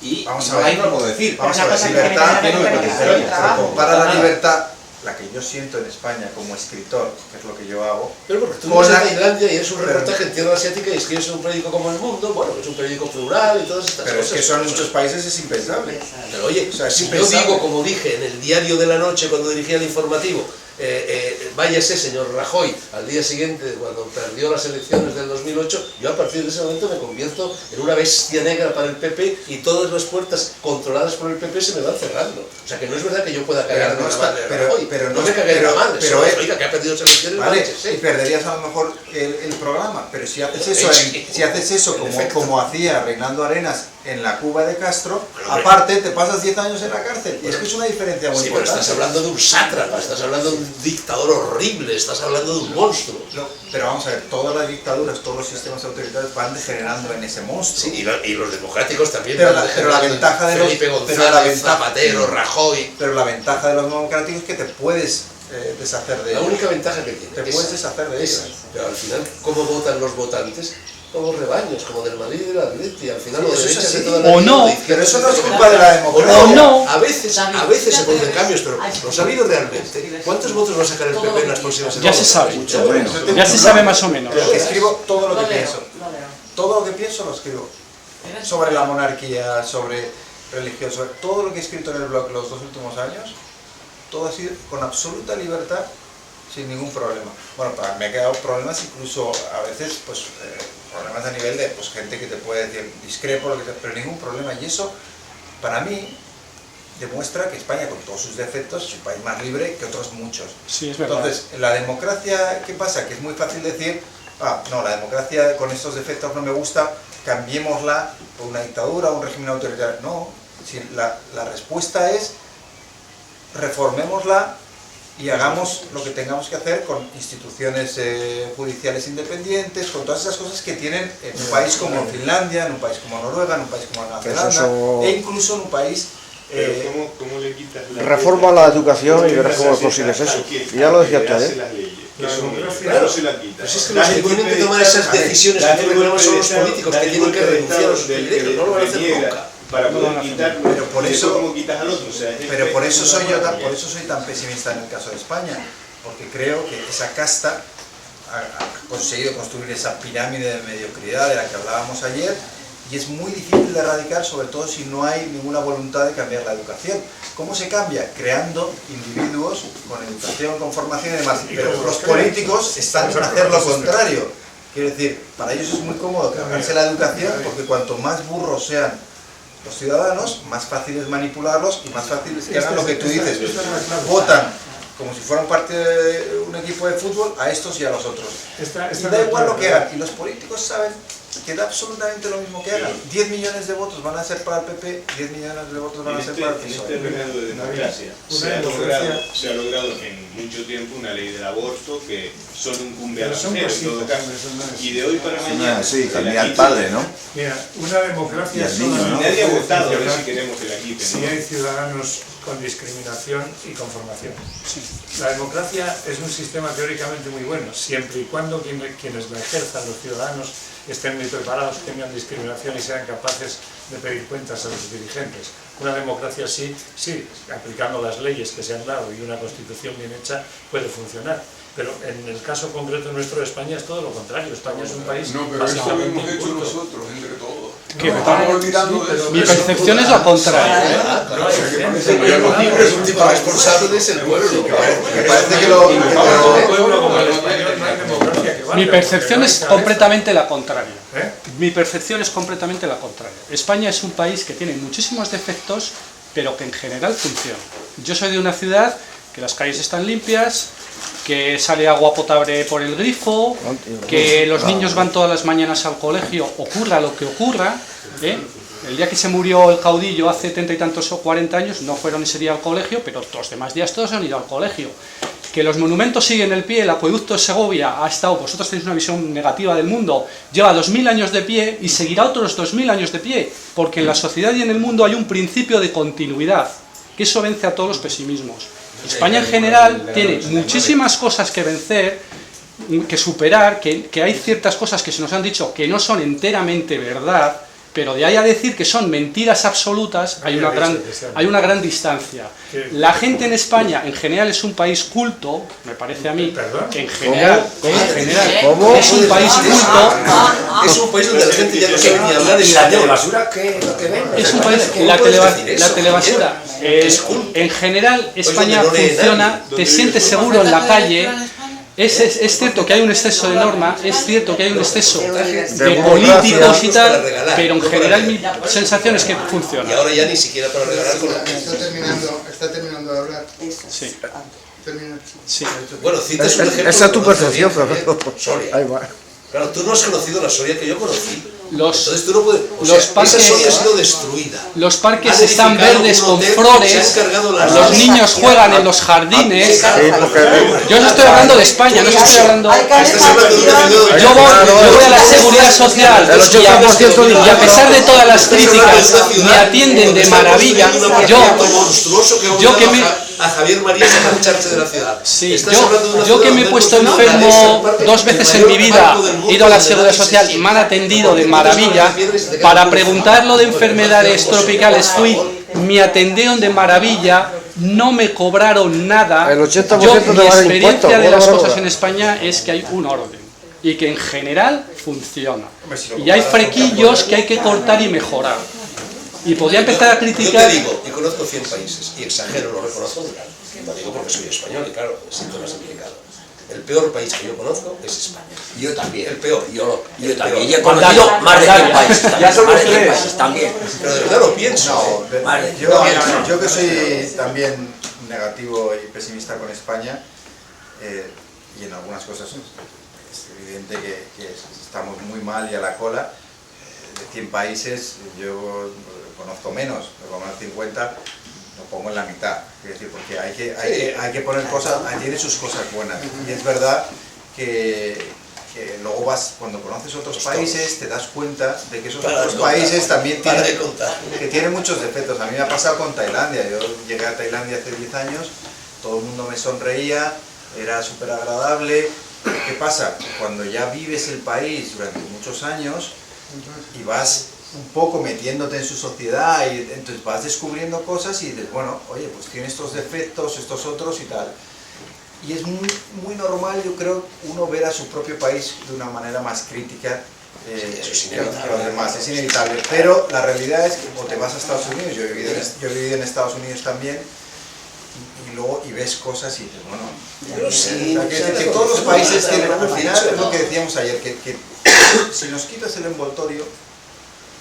Y Vamos a ver. ahí no lo puedo decir. Vamos a Una ver, cosa que libertad, tiene que ver con la pero trabajo. compara la libertad, la que yo siento en España como escritor, que es lo que yo hago, Pero porque tú con vives en la- Tailandia y eres un pero- reportaje en tierra asiática y escribes en un periódico como El Mundo, bueno, que es un periódico plural y todas estas pero es cosas. que eso en muchos países es impensable. Pero oye, O sea, es si yo impensable. digo, como dije en el Diario de la Noche cuando dirigía el informativo, váyase señor Rajoy, al día siguiente cuando perdió las elecciones del 2008, yo a partir de ese momento me convierto en una bestia negra para el PP y todas las puertas controladas por el PP se me van cerrando. O sea que no es verdad que yo pueda cagar Pero no en la está- madre de pero- Rajoy. pero no no- me cagué en la pero- madre, pero solo, es- oiga, que ha perdido las elecciones, ¿Vale? manches, sí. Y perderías a lo mejor el programa, pero si haces eso, Sí. si haces eso En como, efecto. como hacía Reinaldo Arenas en la Cuba de Castro, Pero, hombre. aparte te pasas 10 años en la cárcel. Y es que es una diferencia muy Sí, pero importante. estás hablando de un sátrapa, estás hablando de un dictador horrible, estás hablando de un monstruo. Pero vamos a ver, todas las dictaduras, todos los sistemas autoritarios van degenerando en ese monstruo. Sí, y los democráticos también. Pero van pero la degenerando. ventaja de los Felipe pero González, la ventaja- Zapatero, Rajoy. Pero la ventaja de los democráticos es que te puedes deshacer de La ellos. única ventaja que tiene. Te esa, puedes deshacer de esa. ellos. Pero al final, ¿cómo votan los votantes? Como rebaños, como del Madrid y del Atleti. Al final, Sí, los eso es derechas de así. toda la O vida, no. de izquierdas, Pero eso no es etcétera. culpa de la democracia. O no. A veces se producen cambios, pero ¿los ha habido realmente? ¿Cuántos votos va a sacar el PP en las próximas Ya se sabe. Mucho menos. Ya se sabe más o menos. Pero escribo todo lo que Lo leo, pienso. lo leo. Todo lo que pienso lo escribo. Sobre la monarquía, sobre religión, sobre todo lo que he escrito en el blog los 2 últimos años, todo ha sido con absoluta libertad, sin ningún problema. Bueno, me ha quedado problemas incluso a veces, pues problemas a nivel de pues, gente que te puede decir discrepo, lo que sea, pero ningún problema. Y eso, para mí, demuestra que España, con todos sus defectos, es un país más libre que otros muchos. Sí, es verdad. Entonces, la democracia, ¿qué pasa? Que es muy fácil decir, no, la democracia con estos defectos no me gusta, cambiémosla por una dictadura, un régimen autoritario. No, si la respuesta es reformémosla y hagamos lo que tengamos que hacer con instituciones judiciales independientes, con todas esas cosas que tienen en un país como Finlandia, en un país como Noruega, en un país como Nueva Zelanda, eso- e incluso en un país... Pero ¿cómo le quitas la Reforma la educación y verás cómo consigues eso. Y ya lo decía usted, ¿eh? Claro, no se la quita. Pues es que los que tienen que tomar esas decisiones que tú reclamas son los políticos, que tienen que renunciar a sus privilegios, no lo van a hacer nunca. Para poder quitarlo, pero por eso, ¿cómo quitas al otro? O sea, pero por eso soy yo por eso soy tan pesimista en el caso de España, porque creo que esa casta ha conseguido construir esa pirámide de mediocridad de la que hablábamos ayer, y es muy difícil de erradicar, sobre todo si no hay ninguna voluntad de cambiar la educación. ¿Cómo se cambia? Creando individuos con educación, con formación y demás. Pero los políticos están en hacer lo contrario. Quiero decir, para ellos es muy cómodo cargarse la educación, porque cuanto más burros sean los ciudadanos, más fácil es manipularlos y más fácil es que hagan lo que tú dices. Votan como si fueran parte de un equipo de fútbol a estos y a los otros. Y da igual lo que hagan. Y los políticos saben que da absolutamente lo mismo que hagan. 10 millones de votos van a ser para el PP, 10 millones de votos van a ser para el PSOE. En este periodo de democracia se ha logrado en mucho tiempo una ley del aborto que solo incumbe a la mujer en todo caso. Y de hoy para mañana... Sí, también al padre, ¿no? Mira, una democracia y nadie ha votado a ver si queremos que la quiten. Si hay ciudadanos con discriminación y con formación. La democracia es un sistema teóricamente muy bueno, siempre y cuando quienes la ejerzan, los ciudadanos, estén muy preparados, tengan discriminación y sean capaces de pedir cuentas a los dirigentes. Una democracia así, sí, aplicando las leyes que se han dado y una constitución bien hecha, puede funcionar. Pero en el caso concreto nuestro de España es todo lo contrario. España es un país... No, pero esto lo hemos hecho nosotros, entre todos. ¿Qué? Estamos olvidando de eso. Mi percepción es lo contrario. El último responsable es el pueblo. Me parece que Mi percepción es completamente la contraria. Mi percepción es completamente la contraria. España es un país que tiene muchísimos defectos, pero que en general funciona. Yo soy de una ciudad que las calles están limpias, que sale agua potable por el grifo, que los niños van todas las mañanas al colegio, ocurra lo que ocurra, El día que se murió el caudillo hace 30 y tantos o 40 años, no fueron ese día al colegio, pero los demás días todos han ido al colegio. Que los monumentos siguen el pie, el acueducto de Segovia ha estado, vosotros tenéis una visión negativa del mundo, lleva 2000 años de pie y seguirá otros 2000 años de pie, porque en la sociedad y en el mundo hay un principio de continuidad, que eso vence a todos los pesimismos. España en general tiene muchísimas cosas que vencer, que superar, que hay ciertas cosas que se nos han dicho que no son enteramente verdad, pero de ahí a decir que son mentiras absolutas hay una gran distancia. La gente en España en general es un país culto, me parece a mí, en general es un país culto. Es un país donde la gente ya no sabe ni hablar español. ¿La telebasura qué ven? Es un país, la telebasura, en general España funciona, te sientes seguro en la calle. Es cierto que hay un exceso de norma, es cierto que hay un exceso de políticos y tal, pero en general mi sensación es que funciona. Y ahora ya ni siquiera para regalar con la... Está terminando de hablar. Sí. Sí. Bueno, citas un ejemplo... Esa es tu percepción, pero... Soria. Ahí va. Claro, tú no has conocido la Soria que yo conocí. Entonces tú no puedes... esa Soria ha sido destruida. Los parques están verdes con flores, los niños juegan en los jardines. Yo no estoy hablando de España, no estoy hablando... Yo voy a la seguridad social y a pesar de todas las críticas me atienden de maravilla. Yo que me... A Javier María a marcharse de la ciudad. Sí, yo que me he puesto enfermo 2 veces en mi vida, he ido a la seguridad social y me han atendido de maravilla. Para preguntar lo de enfermedades tropicales me atendieron de maravilla, no me cobraron nada. El 80% Mi experiencia de las cosas en España es que hay un orden y que en general funciona. Y hay frequillos que hay que cortar y mejorar. Y podría empezar a criticar... Yo te digo, yo conozco 100 países, y exagero, lo reconozco, lo digo porque soy español y claro, me siento más implicado. El peor país que yo conozco es España. Yo también. El peor. Yo también. Y he conocido más de 100 países. Ya son más de 100 países también. Pero de verdad lo pienso. Yo que soy también negativo y pesimista con España, y en algunas cosas es evidente que estamos muy mal y a la cola. De 100 países yo conozco menos, pero más de 50 lo pongo en la mitad. Es decir, porque hay que poner cosas, tiene sus cosas buenas. Y es verdad que luego cuando conoces otros países te das cuenta de que esos otros países también tienen muchos defectos. A mí me ha pasado con Tailandia. Yo llegué a Tailandia hace 10 años, todo el mundo me sonreía, era súper agradable. ¿Qué pasa? Cuando ya vives el país durante muchos años y vas un poco metiéndote en su sociedad y entonces vas descubriendo cosas y dices, bueno, oye, pues tiene estos defectos, estos otros y tal. Y es muy normal, yo creo, uno ver a su propio país de una manera más crítica que los demás, es inevitable. Pero la realidad es que o te vas a Estados Unidos, yo he vivido en Estados Unidos también, y luego ves cosas y dices, bueno, que todos los países tienen, al final es lo que decíamos ayer, que si nos quitas el envoltorio,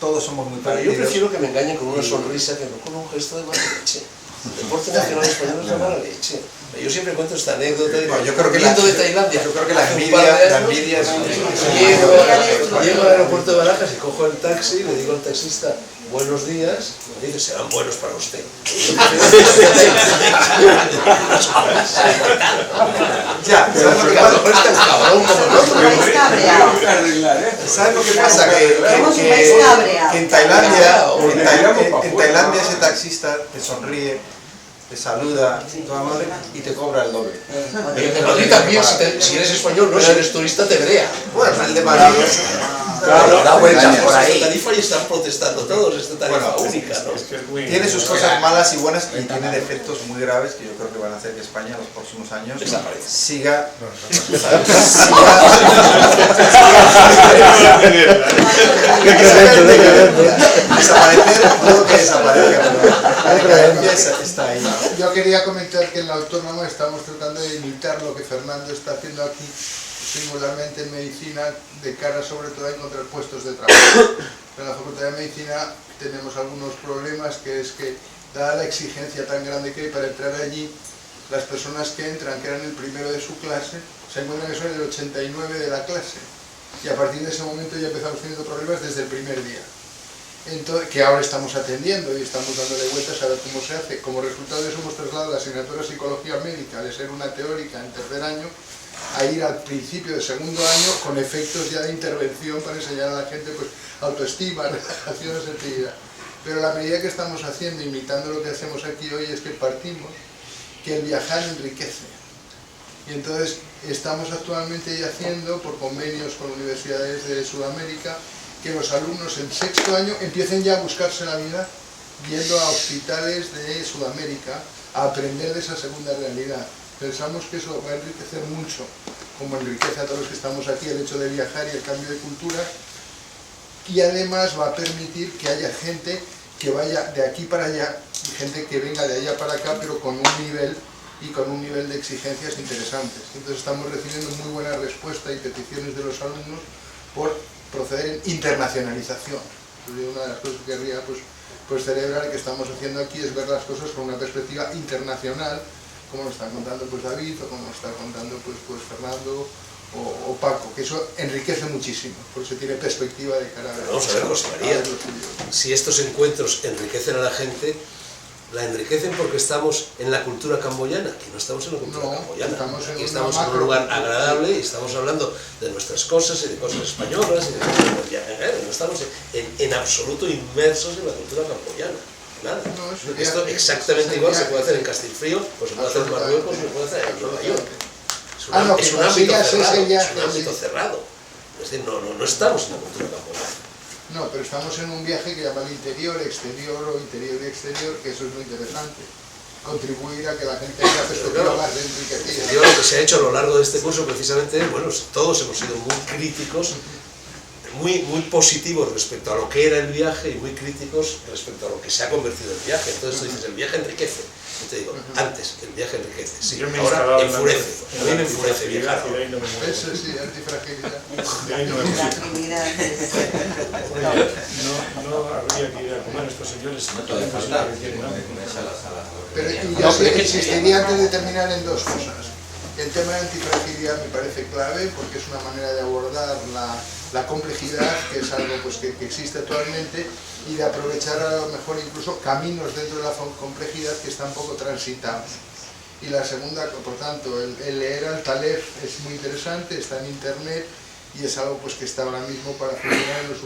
todos somos muy parecidos. Yo prefiero que me engañen con una sonrisa que no con un gesto de mala leche. El deporte nacional español es de mala leche. Yo siempre cuento esta anécdota de Bueno, yo creo que de Tailandia. Yo creo que la envidia es llego al aeropuerto de Barajas y cojo el taxi, le digo al taxista buenos días, me dice serán buenos para usted. Ya, ¿sabes lo que pasa? ¿Sabes lo que pasa? Que en Tailandia ese taxista te sonríe, te saluda, toda madre, y te cobra el doble. Pero a ti también, si eres español, no, si eres turista te brea. Bueno, el de Madrid. Claro, da vueltas por ahí. Esta tarifa y están protestando todos, esta tarifa única, ¿no? Tiene sus cosas malas y buenas y tiene defectos muy graves que yo creo que van a hacer que España en los próximos años siga desaparecer, todo que desaparezca, pero la decadencia está ahí. Yo quería comentar que en la Autónoma estamos tratando de imitar lo que Fernando está haciendo aquí, singularmente en medicina, de cara sobre todo a encontrar puestos de trabajo. En la Facultad de Medicina tenemos algunos problemas, que es que, dada la exigencia tan grande que hay para entrar allí, las personas que entran, que eran el primero de su clase, se encuentran que son el 89 de la clase. Y a partir de ese momento ya empezamos teniendo problemas desde el primer día. Entonces, que ahora estamos atendiendo y estamos dándole vueltas a ver cómo se hace. Como resultado de eso hemos trasladado la asignatura de Psicología Médica, de ser una teórica en tercer año, a ir al principio de segundo año con efectos ya de intervención para enseñar a la gente pues autoestima, relajación, sensibilidad. Pero la medida que estamos haciendo, imitando lo que hacemos aquí hoy, es que partimos que el viajar enriquece. Y entonces estamos actualmente ya haciendo, por convenios con universidades de Sudamérica, que los alumnos en sexto año empiecen ya a buscarse la vida yendo a hospitales de Sudamérica a aprender de esa segunda realidad. Pensamos que eso va a enriquecer mucho, como enriquece a todos los que estamos aquí el hecho de viajar y el cambio de cultura, y además va a permitir que haya gente que vaya de aquí para allá y gente que venga de allá para acá, pero con un nivel de exigencias interesantes. Entonces estamos recibiendo muy buena respuesta y peticiones de los alumnos por proceder en internacionalización. Entonces, una de las cosas que querría pues celebrar que estamos haciendo aquí es ver las cosas con una perspectiva internacional, como nos está contando pues David, o como nos está contando pues Fernando o Paco, que eso enriquece muchísimo, porque se tiene perspectiva de cara a ver. Vamos a ver, José María, si estos encuentros enriquecen a la gente, la enriquecen porque estamos en la cultura camboyana, aquí no estamos en la cultura camboyana, aquí estamos en un lugar agradable y estamos hablando de nuestras cosas y de cosas españolas, y no estamos en absoluto inmersos en la cultura camboyana. Nada. Esto exactamente igual se puede hacer en Castilfrío, pues se puede hacer en Marruecos, se puede hacer en Nueva York. Es un ámbito cerrado. Es decir, no estamos en la cultura camboyana. No, pero estamos en un viaje que llama el interior, exterior o interior y exterior, que eso es muy interesante. Contribuir a que la gente tenga perspectiva más enriquecida. Yo lo que se ha hecho a lo largo de este curso precisamente, bueno, todos hemos sido muy críticos, muy positivos respecto a lo que era el viaje y muy críticos respecto a lo que se ha convertido el viaje. Entonces tú dices, el viaje enriquece. Yo te digo, antes el viaje enriquece, sí, ahora enfurece. A mí me enfurece viajar. Eso sí, antifragilidad. No habría que ir a comer a estos señores. Pero yo insistiría antes de terminar en dos cosas. El tema de antifragilidad me parece clave porque es una manera de abordar la complejidad, que es algo pues, que existe actualmente, y de aprovechar a lo mejor incluso caminos dentro de la complejidad que están poco transitados. Y la segunda, por tanto, el leer al Taleb es muy interesante, está en internet y es algo pues, que está ahora mismo para funcionar en los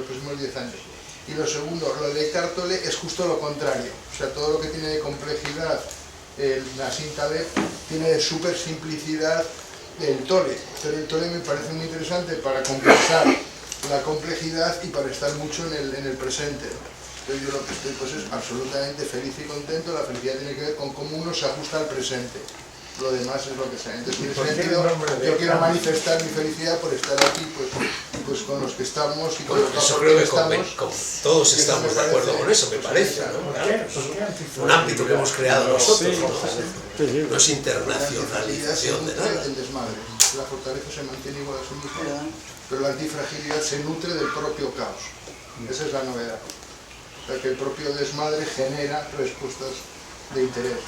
próximos 10 años. Y lo segundo, lo de Eckhart Tolle es justo lo contrario, o sea, todo lo que tiene de complejidad Nassim Taleb tiene de súper simplicidad el Tolle, pero el Tolle me parece muy interesante para compensar la complejidad y para estar mucho en el presente. Entonces yo lo que estoy pues es absolutamente feliz y contento. La felicidad tiene que ver con cómo uno se ajusta al presente. Lo demás es lo que sea. Entonces en ese sentido yo quiero manifestar mi felicidad por estar aquí pues con los que estamos y con los que estamos. Todos estamos de acuerdo con eso, me parece, ¿no? Claro, un ámbito que hemos creado nosotros, no es internacionalización de nada. El desmadre. La fortaleza se mantiene igual a su misma, pero la antifragilidad se nutre del propio caos. Esa es la novedad. O sea, que el propio desmadre genera respuestas de interés.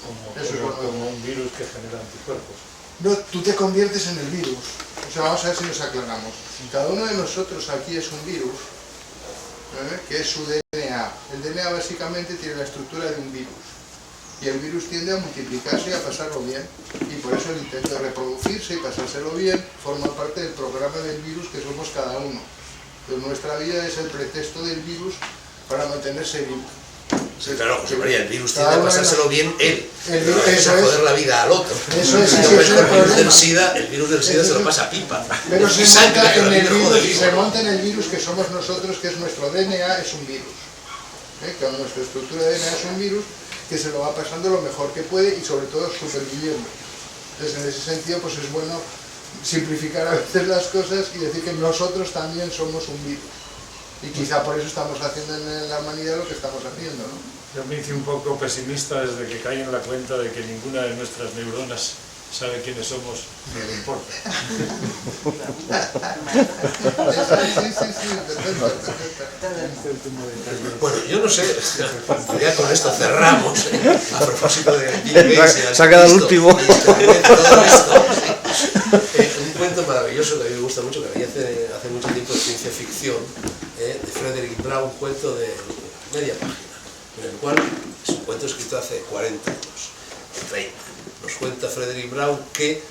Como un virus que genera anticuerpos. No, tú te conviertes en el virus. O sea, vamos a ver si nos aclaramos. Cada uno de nosotros aquí es un virus, que es su DNA. El DNA básicamente tiene la estructura de un virus. Y el virus tiende a multiplicarse y a pasarlo bien. Y por eso el intento de reproducirse y pasárselo bien forma parte del programa del virus que somos cada uno. Pero nuestra vida es el pretexto del virus para mantenerse vivo. Sí, claro, José María, el virus tiende a pasárselo bien él. Eso a joder la vida al otro. Eso es, el virus del SIDA se lo pasa pipa. Pero se monta en el virus que somos nosotros, que es nuestro DNA, es un virus. Que nuestra estructura de DNA es un virus que se lo va pasando lo mejor que puede y sobre todo superviviendo. Entonces en ese sentido pues es bueno simplificar a veces las cosas y decir que nosotros también somos un virus. Y quizá por eso estamos haciendo en la humanidad lo que estamos haciendo, ¿no? Yo me hice un poco pesimista desde que caí en la cuenta de que ninguna de nuestras neuronas sabe quiénes somos, ni le importa. Bueno, yo no sé, ya con esto cerramos, a propósito de Bill Gates y se ha quedado el último. Un cuento maravilloso que a mí me gusta mucho, que había hace mucho tiempo de ciencia ficción, de Frederick Brown, un cuento de media página, en el cual es un cuento escrito hace 40 años, 30. Nos cuenta Frederick Brown que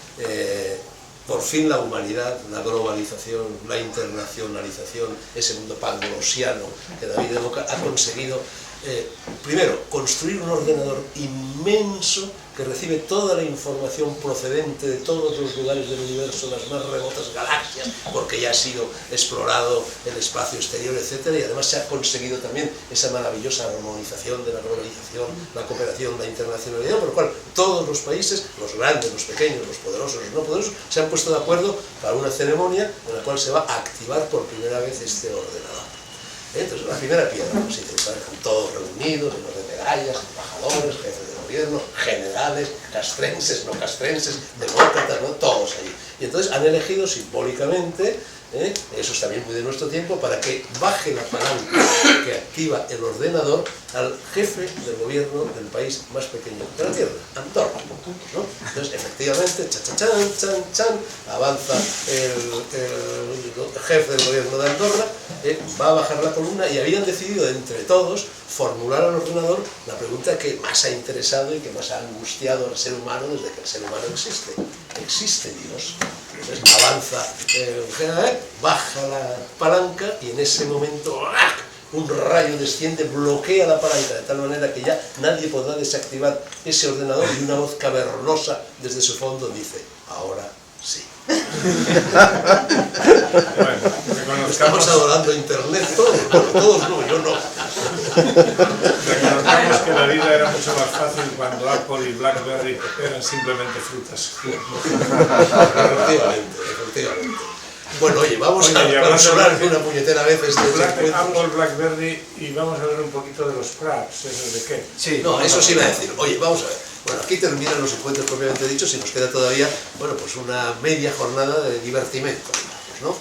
por fin la humanidad, la globalización, la internacionalización, ese mundo panglosiano que David evoca, ha conseguido, primero, construir un ordenador inmenso que recibe toda la información procedente de todos los lugares del universo, las más remotas galaxias, porque ya ha sido explorado el espacio exterior, etc. Y además se ha conseguido también esa maravillosa armonización de la globalización, la cooperación, la internacionalidad, por lo cual todos los países, los grandes, los pequeños, los poderosos, los no poderosos, se han puesto de acuerdo para una ceremonia en la cual se va a activar por primera vez este ordenador. Entonces, la primera piedra, pues, están todos reunidos, llenos de medallas, embajadores, jefes de gobierno, generales, castrenses, no castrenses, demócratas, ¿no? Todos allí. Y entonces han elegido simbólicamente, eso es también muy de nuestro tiempo, para que baje la palanca que activa el ordenador al jefe del gobierno del país más pequeño de la Tierra, Andorra, ¿no? Entonces, efectivamente, avanza el jefe del gobierno de Andorra, va a bajar la columna y habían decidido entre todos formular al ordenador la pregunta que más ha interesado y que más ha angustiado al ser humano desde que el ser humano existe. ¿Existe Dios? Entonces avanza, baja la palanca y en ese momento un rayo desciende, bloquea la palanca de tal manera que ya nadie podrá desactivar ese ordenador y una voz cavernosa desde su fondo dice, ahora sí. Bueno, estamos adorando internet todos no, yo no. Reconozcamos que la vida era mucho más fácil cuando Apple y BlackBerry eran simplemente frutas. Efectivamente. Bueno, oye, vamos a clausurar una puñetera vez este encuentro. Apple, BlackBerry, y vamos a hablar un poquito de los fraps, ¿esos de qué? Sí, no, eso sí iba a decir. Oye, vamos a ver. Bueno, aquí terminan los encuentros propiamente dichos y nos queda todavía, bueno, pues una media jornada de divertimento, digamos, ¿no?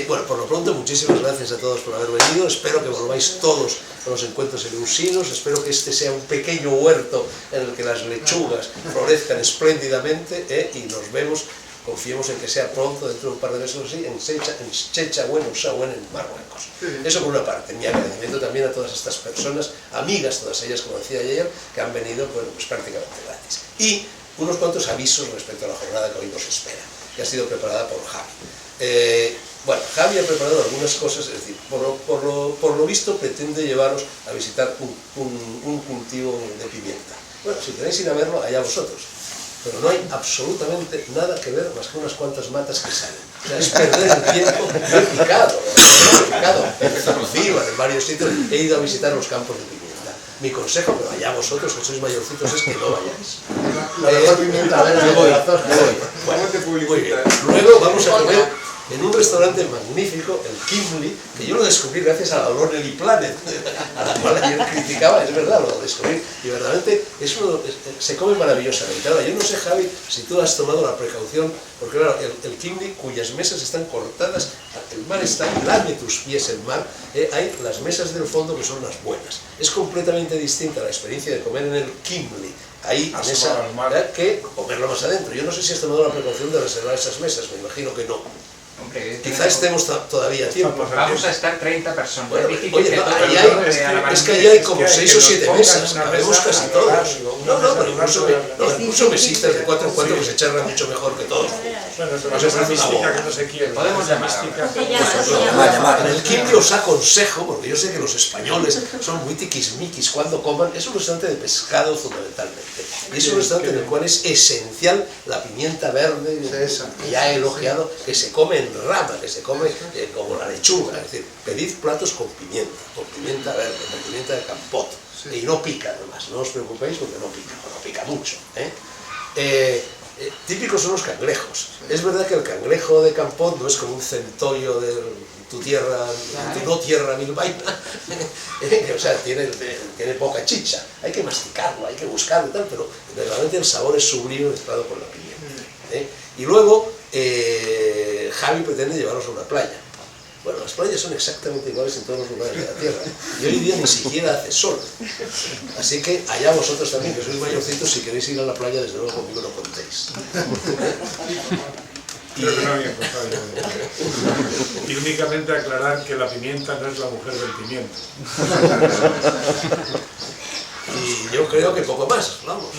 Bueno, por lo pronto, muchísimas gracias a todos por haber venido. Espero que volváis todos a los encuentros eleusinos. Espero que este sea un pequeño huerto en el que las lechugas florezcan espléndidamente, y nos vemos. Confiemos en que sea pronto, dentro de un par de meses así, en Chechagüen o Sauen, en Marruecos. Eso por una parte. Mi agradecimiento también a todas estas personas, amigas, todas ellas, como decía ayer, que han venido, bueno, pues prácticamente gratis. Y unos cuantos avisos respecto a la jornada que hoy nos espera, que ha sido preparada por Javi. Bueno, Javi ha preparado algunas cosas, es decir, por lo visto pretende llevaros a visitar un cultivo de pimienta. Bueno, si queréis ir a verlo, allá vosotros. Pero no hay absolutamente nada que ver más que unas cuantas matas que salen. O sea, es perder el tiempo. He picado, en Zanzíbar, en varios sitios, he ido a visitar los campos de pimienta. Mi consejo, pero allá vosotros, que sois mayorcitos, es que no vayáis. La mejor pimienta, muy bien. Luego vamos a comer en un restaurante magnífico, el Kimley, que yo lo descubrí gracias a la Lonely Planet, a la cual ayer criticaba, es verdad, lo descubrí, y verdaderamente se come maravillosamente. Ahora, yo no sé, Javi, si tú has tomado la precaución, porque claro, el Kimley, cuyas mesas están cortadas, el mar está, lame tus pies el mar, hay las mesas del fondo que son las buenas. Es completamente distinta la experiencia de comer en el Kimley, ahí en esa, que comerlo más adentro. Yo no sé si has tomado la precaución de reservar esas mesas, me imagino que no. Hombre, quizá estemos todavía a tiempo. Vamos a estar 30 personas. Bueno, es oye, no, es que ahí hay como 6 o 7 mesas, cabemos casi todos. No, pero incluso mesitas de 4 en 4 que se charlan mucho mejor que todos. Bueno, es una mística que no se quiere. Podemos llamar. En el Kimley os aconsejo, porque yo sé que los españoles son muy tiquismiquis cuando coman, es un restaurante de pescado fundamentalmente. Y es un restaurante en el cual es esencial la pimienta verde, que ya he elogiado, que se come en rama, que se come como la lechuga. Es decir, pedid platos con pimienta verde, con pimienta de Campot. Y no pica además, no os preocupéis porque no pica mucho. Típicos son los cangrejos. Es verdad que el cangrejo de Campot no es como un centollo de tu tierra, de tu no tierra bilbaína, o sea, tiene poca chicha. Hay que masticarlo, hay que buscarlo y tal, pero realmente el sabor es sublime mezclado con la pimienta. Y luego, Javi pretende llevarnos a una playa. Bueno, las playas son exactamente iguales en todos los lugares de la Tierra. Y hoy día ni siquiera hace sol. Así que allá vosotros también, que sois mayorcitos, si queréis ir a la playa, desde luego conmigo no contéis. Creo que no había contado yo. Y únicamente aclarar que la pimienta no es la mujer del pimiento. Y yo creo que poco más, vamos.